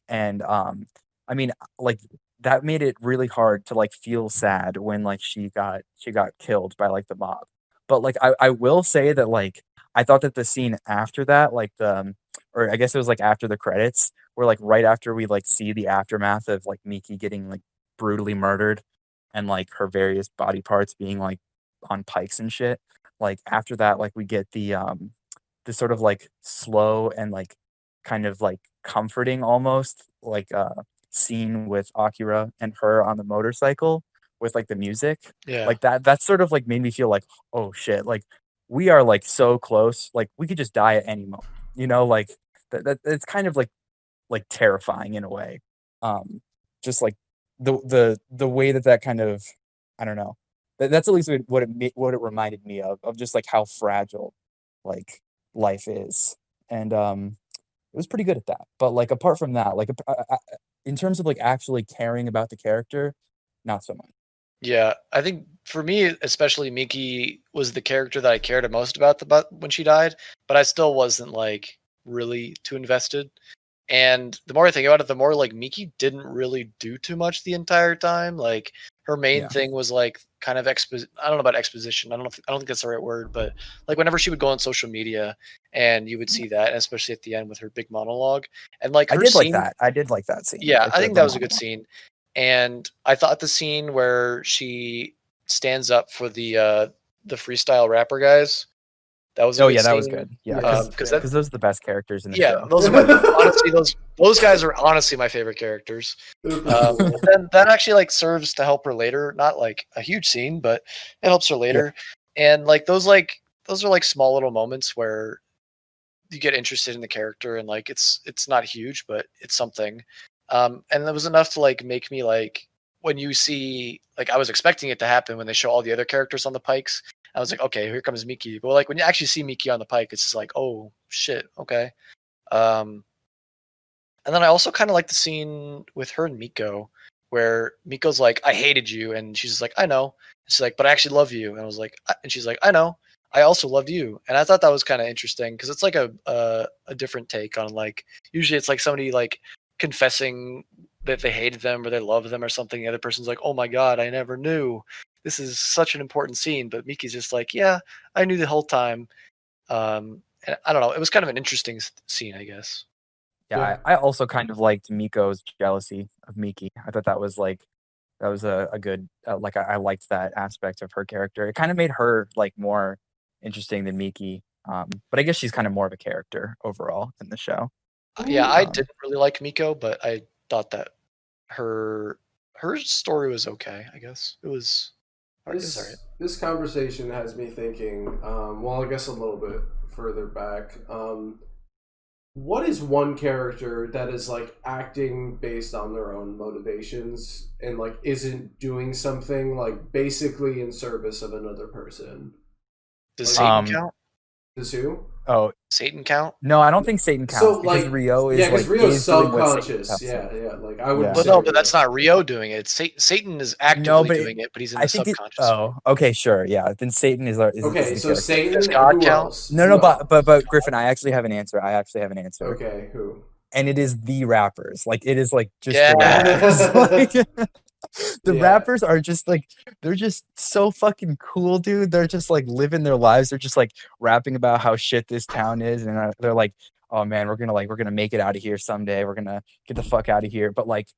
And I mean like that made it really hard to like feel sad when like she got killed by like the mob. But like I will say that like I thought that the scene after that, like or I guess it was like after the credits, where like right after we like see the aftermath of like Miki getting like brutally murdered and like her various body parts being like on pikes and shit. Like after that, like we get the sort of like slow and like kind of like comforting almost like scene with Akira and her on the motorcycle with like the music. Yeah. Like that sort of like made me feel like, oh shit, like we are like so close, like we could just die at any moment. Like it's kind of like terrifying in a way. Just like the way that kind of, I don't know. That's at least what it reminded me of just like how fragile like life is. And it was pretty good at that. But like apart from that, like in terms of like actually caring about the character, not so much. Yeah, I think for me, especially Miki was the character that I cared the most about when she died, but I still wasn't like really too invested. And the more I think about it, the more like Miki didn't really do too much the entire time. Like her main Yeah. thing was like kind of I don't know about exposition. I don't think that's the right word, but like whenever she would go on social media and you would see that, and especially at the end with her big monologue and like I her did like scene. that. I did like that scene. Yeah, Like I the think the that was a good monologue. scene. And I thought the scene where she stands up for the freestyle rapper guys, that was a Oh good yeah, that was scene. good. Yeah, Yeah, Because yeah. that those are the best characters in the yeah, show. those are honestly those guys are honestly my favorite characters. They're pretty cool. Then that actually like serves to help her later. Not like a huge scene, but it helps her later. And those are like small little moments where you get interested in the character and like it's not huge, but it's something. And that was enough to like make me like when you see like I was expecting it to happen when they show all the other characters on the pikes. I was like, okay, here comes Miki. But like when you actually see Miki on the pike, it's just like, oh shit, okay. Um, and then I also kind of like the scene with her and Miko, where Miko's like, "I hated you," and she's like, "I know." She's like, "But I actually love you," and I was like, and she's like, "I know. I also loved you," and I thought that was kind of interesting because it's like a different take on like usually it's like somebody like confessing that they hated them or they love them or something. The other person's like, "Oh my god, I never knew." This is such an important scene, but Miki's just like, "Yeah, I knew the whole time." And I don't know. It was kind of an interesting scene, I guess. Yeah, Yeah. I also kind of liked Miko's jealousy of Miki. I thought that was a good like I liked that aspect of her character. It kind of made her like more interesting than Miki. But I guess she's kind of more of a character overall in the show. Yeah, I Um, didn't really like Miko, but I thought that her her story was okay. I guess it was alright. This conversation has me thinking. Well, I guess a little bit further back. What is one character that is like acting based on their own motivations and like isn't doing something like basically in service of another person? Does Like, Satan um, count? is who? oh Satan count? no, I don't think Satan counts So because like, Rio yeah, is because like Rio's is doing what Satan subconscious. tells him. Yeah, yeah. Like I would Yeah. Well, say no, but that's Rio. not Rio doing it. Satan is No, actively but doing it, but he's in I the think it. subconscious way. Oh, okay, sure, yeah. Then Satan is Okay, the so character. Does Satan. God Who count? else? No, Who no, else? but Griffin, I actually have an answer. I actually have an answer, Okay, who? and it is the rappers. Like it is like just the rappers. Yeah. Like the Yeah. rappers are just like they're just so fucking cool, dude. They're just like living their lives. They're just like rapping about how shit this town is, and they're like, "Oh man, we're gonna make it out of here someday. We're gonna get the fuck out of here." But like,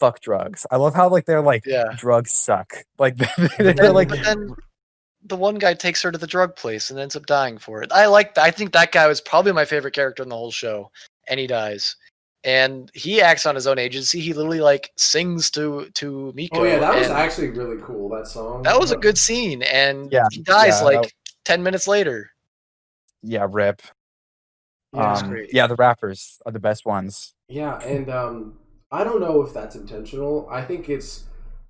fuck drugs. I love how like they're like Yeah. drugs suck. Like But they're like then the one guy takes her to the drug place and ends up dying for it. I think that guy was probably my favorite character in the whole show, and he dies. And he acts on his own agency. He literally like sings to Miko. Oh yeah, that was and actually really cool. That song. that was a good scene. And yeah, he dies yeah, like 10 minutes later. yeah, rip. Yeah. It's great. Yeah, the rappers are the best ones. Yeah, and I don't know if that's intentional. I think it's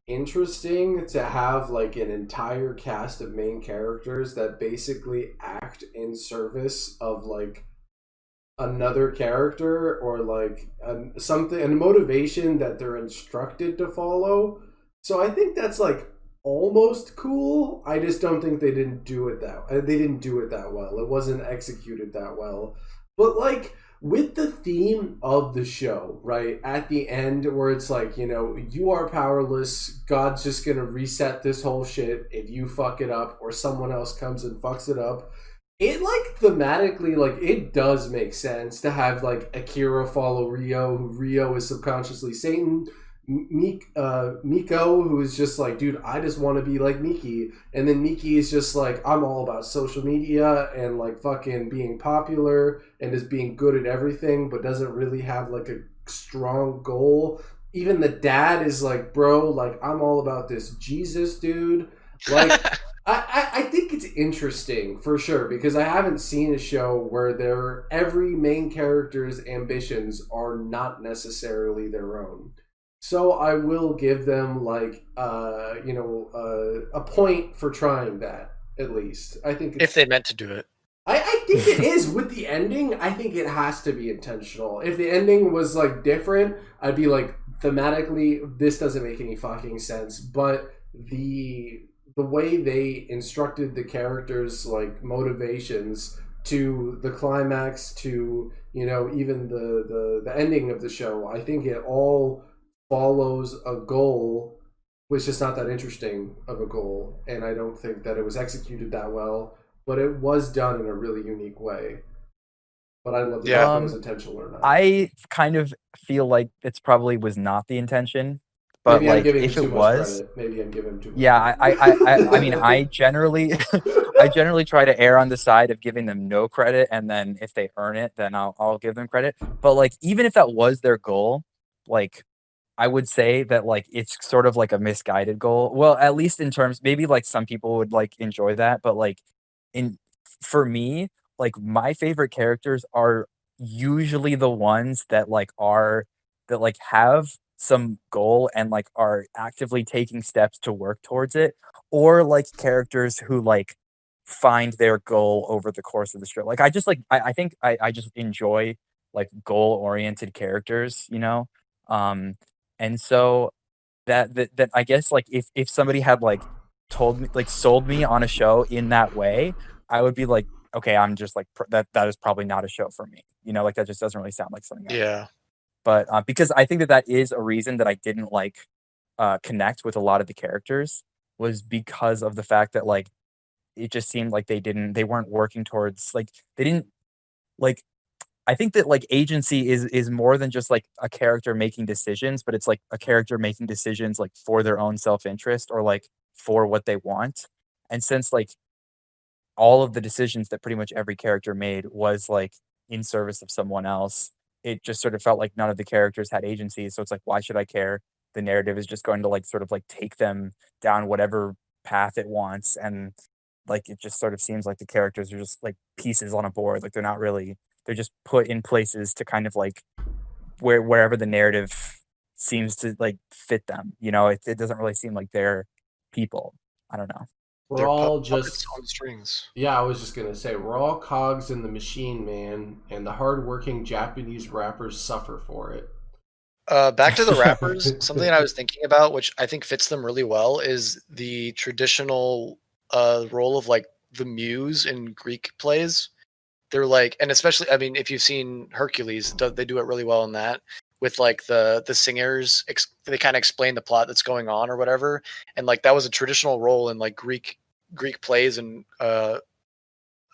interesting to have like an entire cast of main characters that basically act in service of like another character or like a motivation that they're instructed to follow. So I think that's like almost cool. I just don't think they didn't do it that well. It wasn't executed that well. But like with the theme of the show, right? At the end where it's like, you are powerless. God's just going to reset this whole shit if you fuck it up or someone else comes and fucks it up. It like thematically, like it does make sense to have like Akira follow Rio, who Rio is subconsciously Satan. Miko, who is just like, dude, I just want to be like Miki, and then Miki is just like, I'm all about social media and like fucking being popular and just being good at everything, but doesn't really have like a strong goal. even the dad is like, bro, like I'm all about this Jesus dude. Like I think it's interesting for sure because I haven't seen a show where every main character's ambitions are not necessarily their own. So I will give them like a point for trying that at least. I think If it's they meant to do it. I think it is with the ending. I think it has to be intentional. If the ending was like different, I'd be like thematically, this doesn't make any fucking sense. But the way they instructed the characters like motivations to the climax to even the ending of the show, I think it all follows a goal which is not that interesting of a goal, and I don't think that it was executed that well, but it was done in a really unique way. But I'd love to know Yeah. if it was intentional or not. I kind of feel like it's probably was not the intention, but Maybe I'm like giving him if too it much was, credit. Maybe I'm giving him too much yeah, I mean, I generally, I generally try to err on the side of giving them no credit, and then if they earn it, then I'll give them credit. But like, even if that was their goal, like, I would say that like it's sort of like a misguided goal. Well, at least in terms, maybe like some people would like enjoy that, but like in for me, like my favorite characters are usually the ones that like have some goal and like are actively taking steps to work towards it, or like characters who like find their goal over the course of the strip. Like I think I just enjoy like goal oriented characters, you know? And so that I guess like if somebody had like told me like sold me on a show in that way, I would be like, okay, I'm just like that is probably not a show for me. You know, like that just doesn't really sound like something I like. Yeah. But because I think that that is a reason that I didn't like connect with a lot of the characters was because of the fact that like it just seemed like they weren't working towards like they didn't like I think that like agency is more than just like a character making decisions, but it's like a character making decisions like for their own self-interest or like for what they want. And since like all of the decisions that pretty much every character made was like in service of someone else, it just sort of felt like none of the characters had agency. So it's like, why should I care? The narrative is just going to like sort of like take them down whatever path it wants. And like it just sort of seems like the characters are just like pieces on a board. Like they're just put in places to kind of like wherever the narrative seems to like fit them. You know, it doesn't really seem like they're people. I don't know. We're They're all puppets just on strings. yeah. I was just gonna say we're all cogs in the machine, man, and the hardworking Japanese rappers suffer for it. Back to the rappers, something I was thinking about, which I think fits them really well, is the traditional role of like the muse in Greek plays. They're like, and especially, I mean, if you've seen Hercules, they do it really well in that with like the singers. They kind of explain the plot that's going on or whatever, and like that was a traditional role in like Greek plays and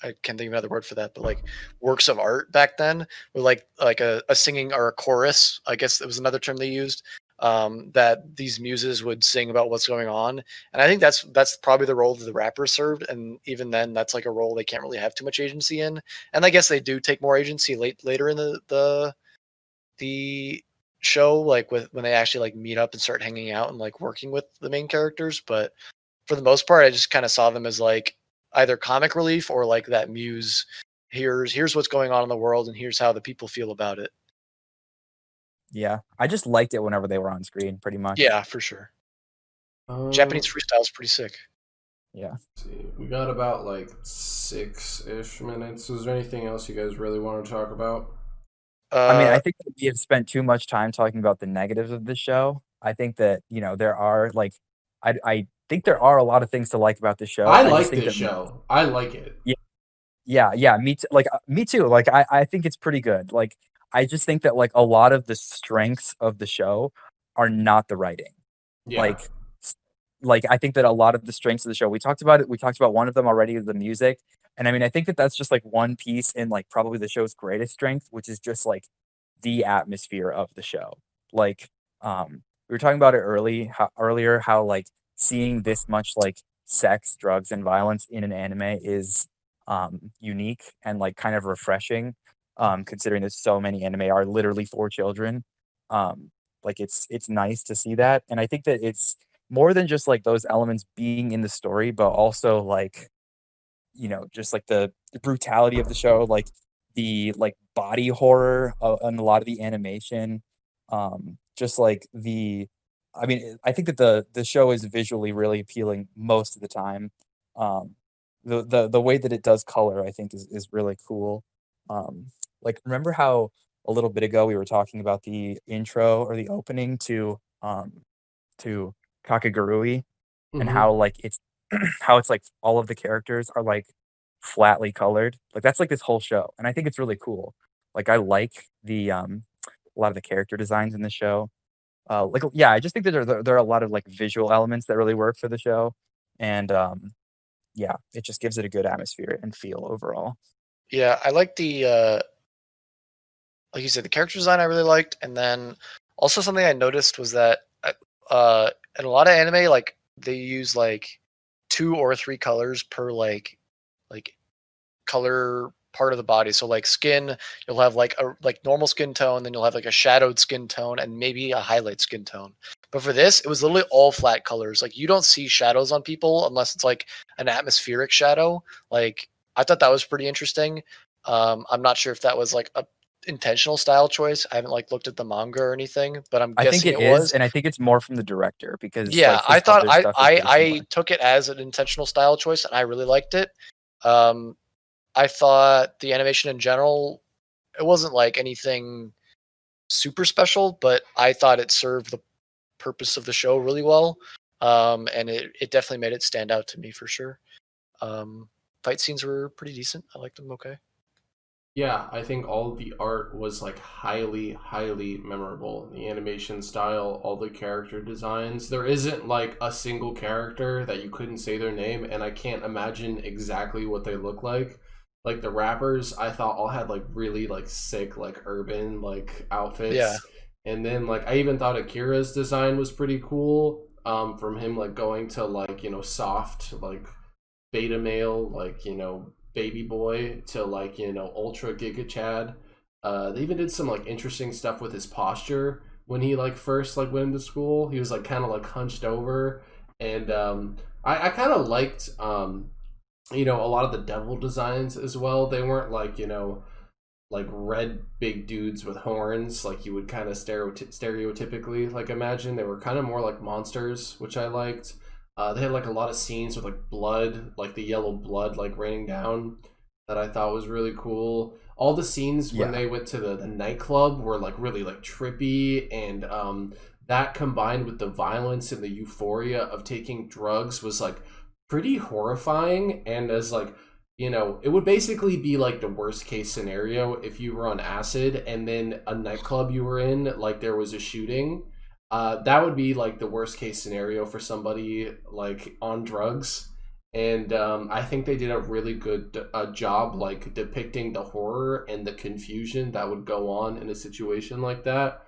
I can't think of another word for that, but like works of art back then with like a singing or a chorus. I guess it was another term they used. That these muses would sing about what's going on, and I think that's probably the role that the rappers served. And even then, that's like a role they can't really have too much agency in. And I guess they do take more agency later in the show, like with when they actually like meet up and start hanging out and like working with the main characters. But for the most part, I just kind of saw them as like either comic relief or like that muse. Here's what's going on in the world, and here's how the people feel about it. Yeah, I just liked it whenever they were on screen, pretty much. Yeah, for sure. Um, Japanese freestyle is pretty sick. Yeah. let's see, we got about like 6-ish minutes. Is there anything else you guys really want to talk about? I mean, I Uh, think that we have spent too much time talking about the negatives of the show. I think that, you know, there are like I think there are a lot of things to like about the show. I I just like think this that show. I like it. yeah, yeah, me too. Like I think it's pretty good. Like I just think that like a lot of the strengths of the show are not the writing. Yeah. Like s like, I think that a lot of the strengths of the show we talked about it, we talked about one of them already, the music, and I mean, I think that that's just, like, one piece in, like, probably the show's greatest strength, which is just, like, the atmosphere of the show. Like, we were talking about it earlier how, like, seeing this much, like, sex, drugs, and violence in an anime is, unique and, like, kind of refreshing, considering that so many anime are literally for children. Um, Like it's nice to see that, and I think that it's more than just like those elements being in the story, but also like just like the brutality of the show, like the like body horror and a lot of the animation, just like I mean, I think that the show is visually really appealing most of the time. Um, the way that it does color, I think, is really cool. Um, like, remember how a little bit ago we were talking about the intro or the opening to Kakagurui, and Mm-hmm. how like it's how it's like all of the characters are like flatly colored. Like that's like this whole show, and I think it's really cool. Like I like the a lot of the character designs in the show. Like yeah, I just think that there are a lot of like visual elements that really work for the show, and yeah, it just gives it a good atmosphere and feel overall. Yeah, I like the like you said, the character design I really liked, and then also something I noticed was that in a lot of anime, like they use like 2 or 3 colors per like color part of the body. So like skin, you'll have like a like normal skin tone, then you'll have like a shadowed skin tone, and maybe a highlight skin tone. But for this, it was literally all flat colors. Like you don't see shadows on people unless it's like an atmospheric shadow. Like I thought that was pretty interesting. I'm not sure if that was like a intentional style choice. I haven't like looked at the manga or anything, but I'm I think guessing it it is, was. and I think it's more from the director because Yeah, like I his thought other I stuff is I very I similar. took it as an intentional style choice, and I really liked it. Um, I thought the animation in general, it wasn't like anything super special, but I thought it served the purpose of the show really well. And it definitely made it stand out to me for sure. Fight scenes were pretty decent. I liked them okay. Yeah, I think all the art was like highly, highly memorable. The animation style, all the character designs. There isn't like a single character that you couldn't say their name, and I can't imagine exactly what they look like. Like the rappers, I thought all had like really like sick like urban like Yeah. outfits, and then like I even thought Akira's design was pretty cool. From him like going to like soft like beta male, like baby boy, to like ultra giga chad. They even did some like interesting stuff with his posture when he like first like went into school. He was like kind of like hunched over, and I kind of liked a lot of the devil designs as well. They weren't like like red big dudes with horns like you would kind of stereotypically like imagine. They were kind of more like monsters, which I liked. They had like a lot of scenes with like blood, like the yellow blood like raining down, that I thought was really cool. All the scenes when Yeah. they went to the nightclub were like really like trippy, and that combined with the violence and the euphoria of taking drugs was like pretty horrifying. And as like it would basically be like the worst case scenario if you were on acid and then a nightclub you were in, like there was a shooting. That would be like the worst case scenario for somebody like on drugs. And I think they did a really good job like depicting the horror and the confusion that would go on in a situation like that.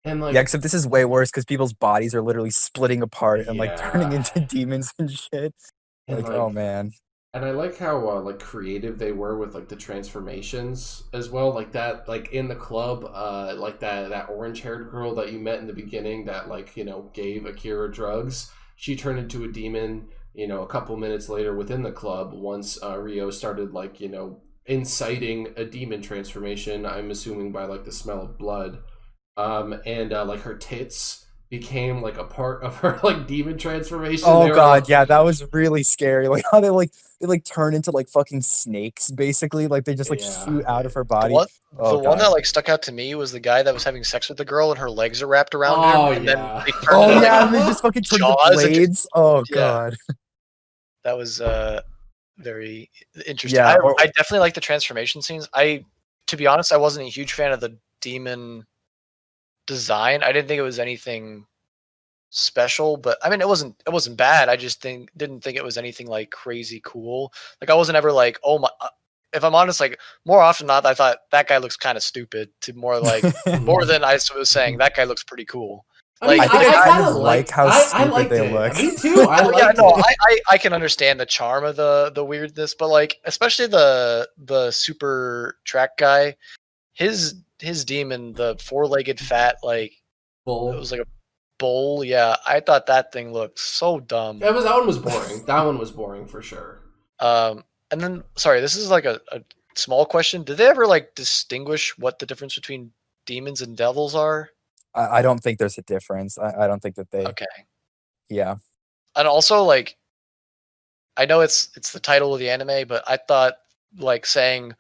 And Yeah, like, except this is way worse because people's bodies are literally splitting apart and like turning yeah. into demons and shit. And Like, oh like, man. and I like how like creative they were with like the transformations as well. Like that, like in the club, like that orange haired girl that you met in the beginning that like gave Akira drugs. She turned into a demon. A couple minutes later within the club, once Rio started like inciting a demon transformation. I'm assuming by like the smell of blood. And like her tits became like a part of her like demon transformation. Oh They were like, god, yeah, that was really scary. Like how they turn into like fucking snakes, basically. Like they just like yeah, shoot out of her The body. one Oh the one that god. like stuck out to me was the guy that was having sex with the girl and her legs are wrapped around him, oh and then yeah. they turned Oh into like yeah, and they just fucking turn into jaws and just blades. Oh yeah. god. That was very interesting. Yeah, or I definitely like the transformation scenes. To be honest, I wasn't a huge fan of the demon design. I didn't think it was anything special, but I mean it wasn't bad. I just didn't think it was anything like crazy cool. Like I wasn't ever like, oh my if I'm honest, like more often than not, I thought that guy looks kind of stupid to more than I was saying that guy looks pretty cool. I mean, I Like think the I guy, kind kind of of like liked. how I stupid liked they it. look. Me too. I well, yeah, liked no, it. I can understand the charm of the weirdness, but like especially the super track guy, his demon, the 4-legged fat like Bull. It was like a bowl. Yeah, I thought that thing looked so dumb. That one was boring. That one was boring for sure. And then sorry, this is like a small question. Did they ever like distinguish what the difference between demons and devils are? I don't think there's a difference. I don't think that they. Okay. Yeah. And also, like, I know it's the title of the anime, but I thought like saying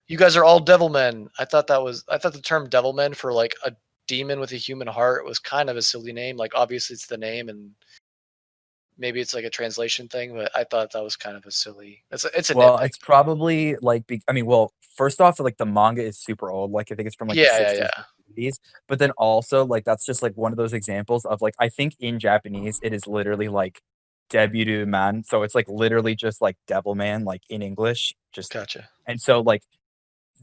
you guys are all devilmen. I thought the term devilmen for like a demon with a human heart was kind of a silly name. Like obviously it's the name and maybe it's like a translation thing, but I thought that was kind of a silly. It's a Well, nitpick. it's probably like I mean, well, first off, like the manga is super old. Like I think it's from like the Yeah, 60s, yeah. 70s. But then also like that's just like one of those examples of like I think in Japanese it is literally like Devilman. So it's like literally just like Devilman, like in English. Just Gotcha. and so like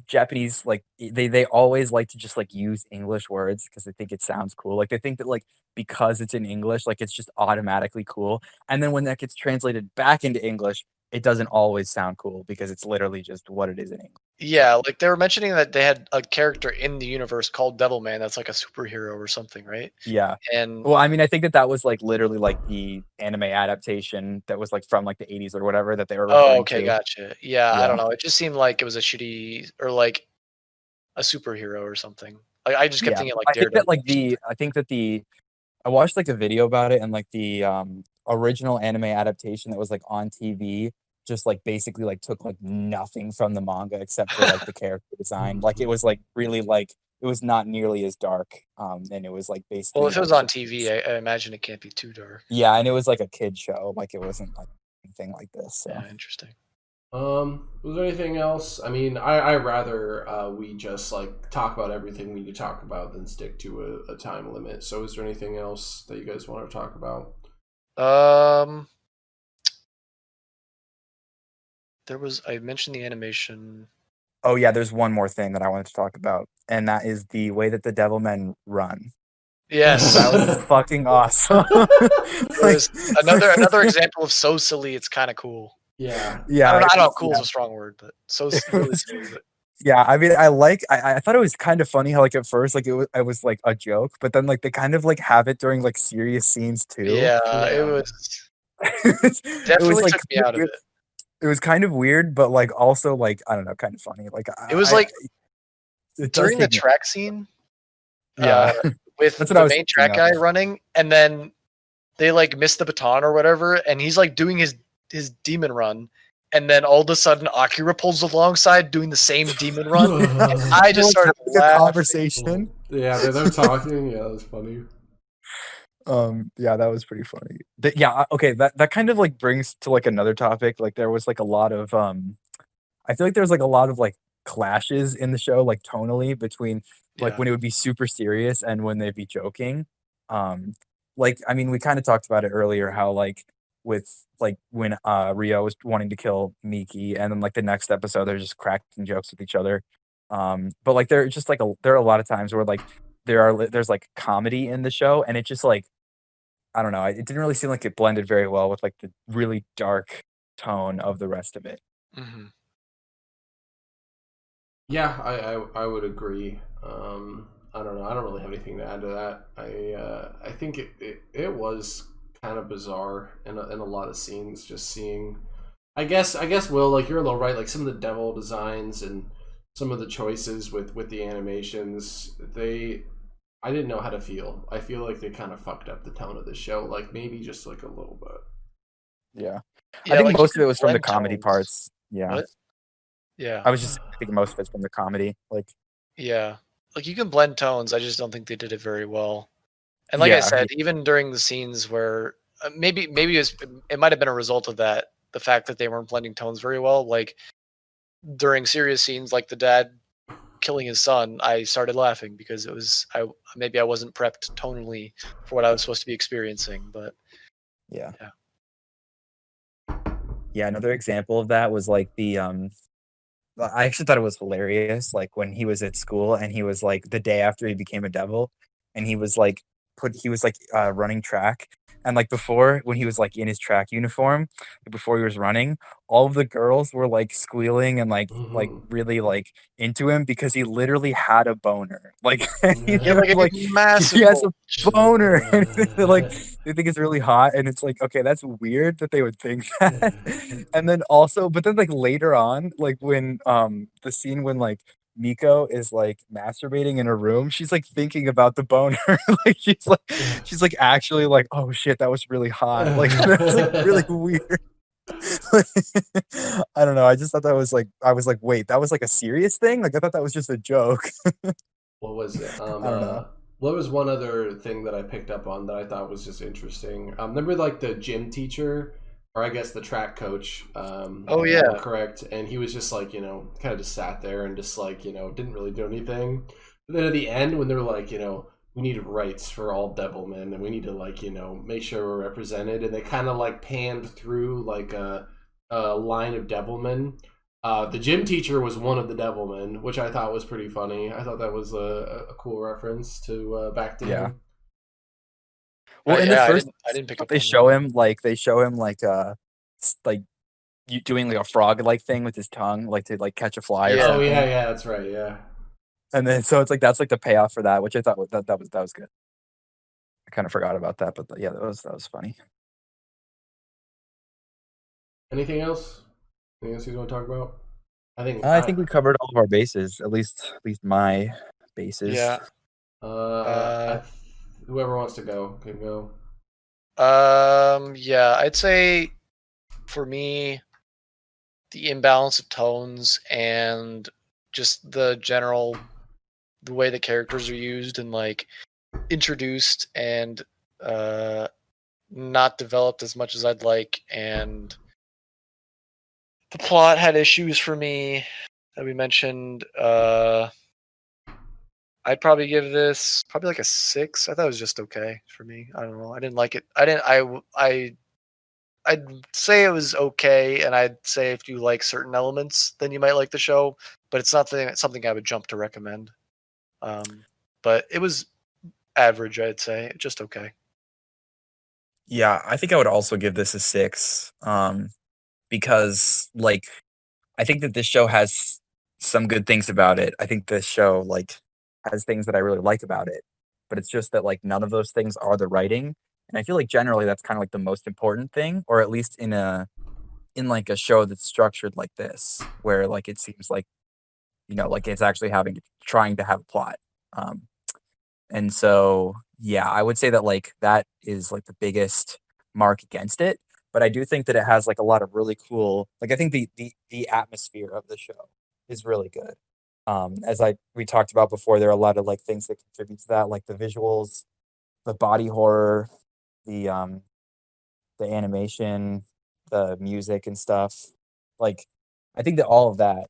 Japanese, like they always like to just like use English words because they think it sounds cool. Like they think that like because it's in English, like it's just automatically cool. And then when that gets translated back into English, it doesn't always sound cool because it's literally just what it is in English. Yeah, like they were mentioning that they had a character in the universe called Devilman that's like a superhero or something, right? Yeah. And Well, I mean, I think that was like literally like the anime adaptation that was like from like the 80s or whatever that they were referring okay, to. gotcha. Yeah, I Yeah. don't know. It just seemed like it was a shitty or like a superhero or something. Like I just kept Yeah. thinking like I think Daredevil. that like I think that I watched like a video about it and like the original anime adaptation that was like on TV just like basically like took like nothing from the manga except for like the character design. Like it was like really like it was not nearly as dark. And it was like Well, basically if it like was on TV, I imagine it can't be too dark. yeah, and it was like a kid show. Like it wasn't like anything like this. So Yeah, interesting. Was there anything else? I mean, I rather we just like talk about everything we need to talk about than stick to a time limit. So, is there anything else that you guys want to talk about? I mentioned the animation. oh yeah, there's one more thing that I wanted to talk about, and that is the way that the Devilmen run. Yes. That was fucking awesome. There's another example of so silly it's kind of cool. Yeah. Yeah. I don't know. Cool is a strong word, but so really silly. But Yeah, I mean, I thought it was kind of funny how like at first like it was like a joke, but then like they kind of like have it during like serious scenes too. yeah, it Yeah. was it definitely was like took me out of it. it was kind of weird, but like also like I don't know, kind of funny. Like It was like it does during the take me- track scene, yeah, with That's what I the was main track thinking guy of. running, and then they like miss the baton or whatever, and he's like doing his demon run, and then all of a sudden Akira pulls alongside doing the same demon run. I just started Having a laughing. conversation. Yeah, they're talking. Yeah, that was funny. Yeah, that was pretty funny. Yeah, okay, that kind of like brings to like another topic. Like there was like a lot of I feel like there's like a lot of like clashes in the show, like tonally between like Yeah. when it would be super serious and when they'd be joking. Like I mean, we kind of talked about it earlier, how like with like when Rio was wanting to kill Miki, and then like the next episode they're just cracking jokes with each other. But like there are just like there are a lot of times where like there's like comedy in the show, and it just like I don't know, it didn't really seem like it blended very well with like the really dark tone of the rest of it. Mm-hmm. Yeah, I would agree. I don't know. I don't really have anything to add to that. I think it was kind of bizarre in a lot of scenes. Just seeing, I guess Will, like you're a little right. Like some of the devil designs and some of the choices with the animations, I didn't know how to feel. I feel like they kind of fucked up the tone of the show. Like maybe just like a little bit. Yeah. Yeah, I think like, most of you it was from the blend comedy tones. parts. Yeah. What? Yeah. I was just thinking most of it's from the comedy. Like Yeah. Like you can blend tones. I just don't think they did it very well. And like I yeah, said, even during the scenes where maybe it might have been a result of that, the fact that they weren't blending tones very well. Like during serious scenes, like the dad killing his son, I started laughing because it was maybe I wasn't prepped tonally for what I was supposed to be experiencing. But yeah. Yeah. Yeah, another example of that was like the I actually thought it was hilarious, like when he was at school and he was like the day after he became a devil, and he was like running track, And like before, when he was like in his track uniform, before he was running, all of the girls were like squealing and like Hmm. really like into him because he literally had a boner. Like he He had like a like he massive has a bulge. boner, and they're like they think it's really hot, and it's like okay, that's weird that they would think that. And then also, but then like later on, like when the scene when like Miko is like masturbating in her room, she's like thinking about the boner. Like she's like actually like, oh shit, that was really hot. Like that's like really weird. I don't know. I just thought that was like I was like, wait, that was like a serious thing? Like I thought that was just a joke. What was it? I don't know. What was one other thing that I picked up on that I thought was just interesting? Remember, like the gym teacher, or I guess the track coach, Oh to be more yeah, correct, and he was just like, kind of just sat there and just like, didn't really do anything. But then at the end, when they're like, we need rights for all Devilmen, and we need to like, make sure we're represented, and they kind of like panned through like a line of Devilmen. The gym teacher was one of the Devilmen, which I thought was pretty funny. I thought that was a cool reference to back to Yeah. him. Well, in the yeah. first I didn't pick up they on that. show him like like you doing like a frog like thing with his tongue, like to like catch a fly or Oh Yeah, yeah, something. yeah, that's right. Yeah. And then so it's like that's like the payoff for that, which I thought that was good. I kind of forgot about that, but yeah, that was funny. Anything else? Anything else you want to talk about? I think I think we covered all of our bases, at least my bases. yeah. I Uh, whoever wants to go can go. yeah. I'd say for me, the imbalance of tones and just the way the characters are used and like introduced and uh not developed as much as I'd like, and the plot had issues for me that we mentioned. I'd probably give this probably like a 6. I thought it was just okay for me. I don't know. I didn't like it. I didn't. I'd say it was okay, and I'd say if you like certain elements, then you might like the show. But it's not something I would jump to recommend. But it was average, I'd say, just okay. Yeah, I think I would also give this a 6, because, like, I think that this show has some good things about it. I think this show, like, has things that I really like about it, but it's just that, like, none of those things are the writing, and I feel like generally that's kinda, like, the most important thing, or at least like, a show that's structured like this, where, like, it seems like, like, it's actually trying to have a plot, um and so, yeah, I would say that, like, that is, like, the biggest mark against it, but I do think that it has, like, a lot of really cool like, I think the atmosphere of the show is really good. As we talked about before, there are a lot of, like, things that contribute to that, like the visuals, the body horror, the, um, the animation, the music and stuff. Like, I think that all of that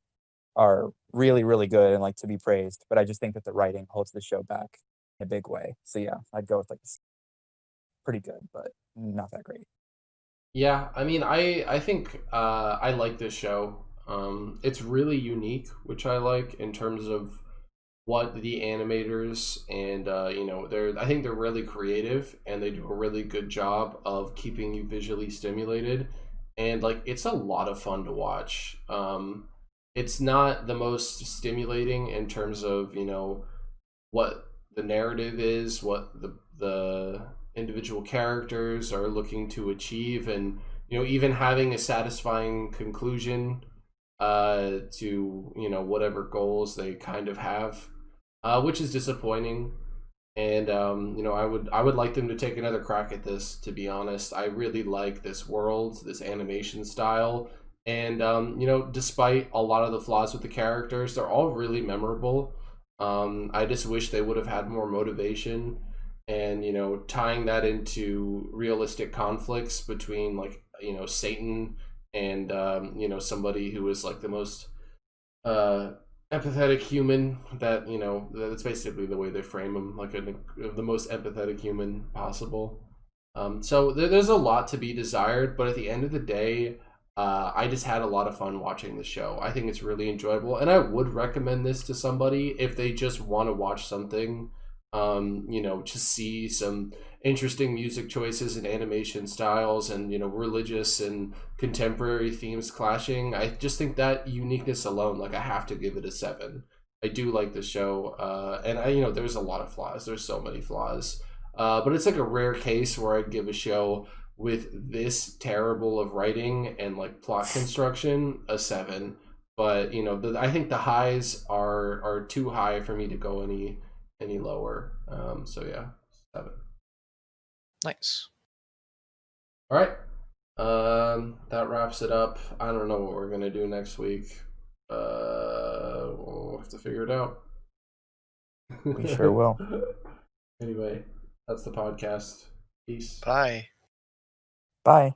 are really, really good and, like, to be praised, but I just think that the writing holds the show back in a big way. So, yeah, I'd go with, like, pretty good, but not that great. Yeah, I mean, I think I like this show. It's really unique, which I like in terms of what the animators and they're I think they're really creative and they do a really good job of keeping you visually stimulated, and like it's a lot of fun to watch. It's not the most stimulating in terms of what the narrative is, what the individual characters are looking to achieve, and even having a satisfying conclusion to whatever goals they kind of have, which is disappointing. And I would like them to take another crack at this. To be honest, I really like this world, this animation style, and despite a lot of the flaws with the characters, they're all really memorable. I just wish they would have had more motivation, and tying that into realistic conflicts between like Satan and somebody who is like the most uh empathetic human that that's basically the way they frame him, like the most empathetic human possible. So there's a lot to be desired, but at the end of the day, I just had a lot of fun watching the show. I think it's really enjoyable, and I would recommend this to somebody if they just want to watch something To see some interesting music choices and animation styles, and religious and contemporary themes clashing. I just think that uniqueness alone, like, I have to give it a 7. I do like the show, and there's a lot of flaws. There's so many flaws, but it's like a rare case where I'd give a show with this terrible of writing and like plot construction a 7. But I think the highs are too high for me to go any lower. So yeah, 7. Nice. All right. That wraps it up. I don't know what we're gonna do next week. We'll have to figure it out. We sure will. Anyway, that's the podcast. Peace. Bye. Bye.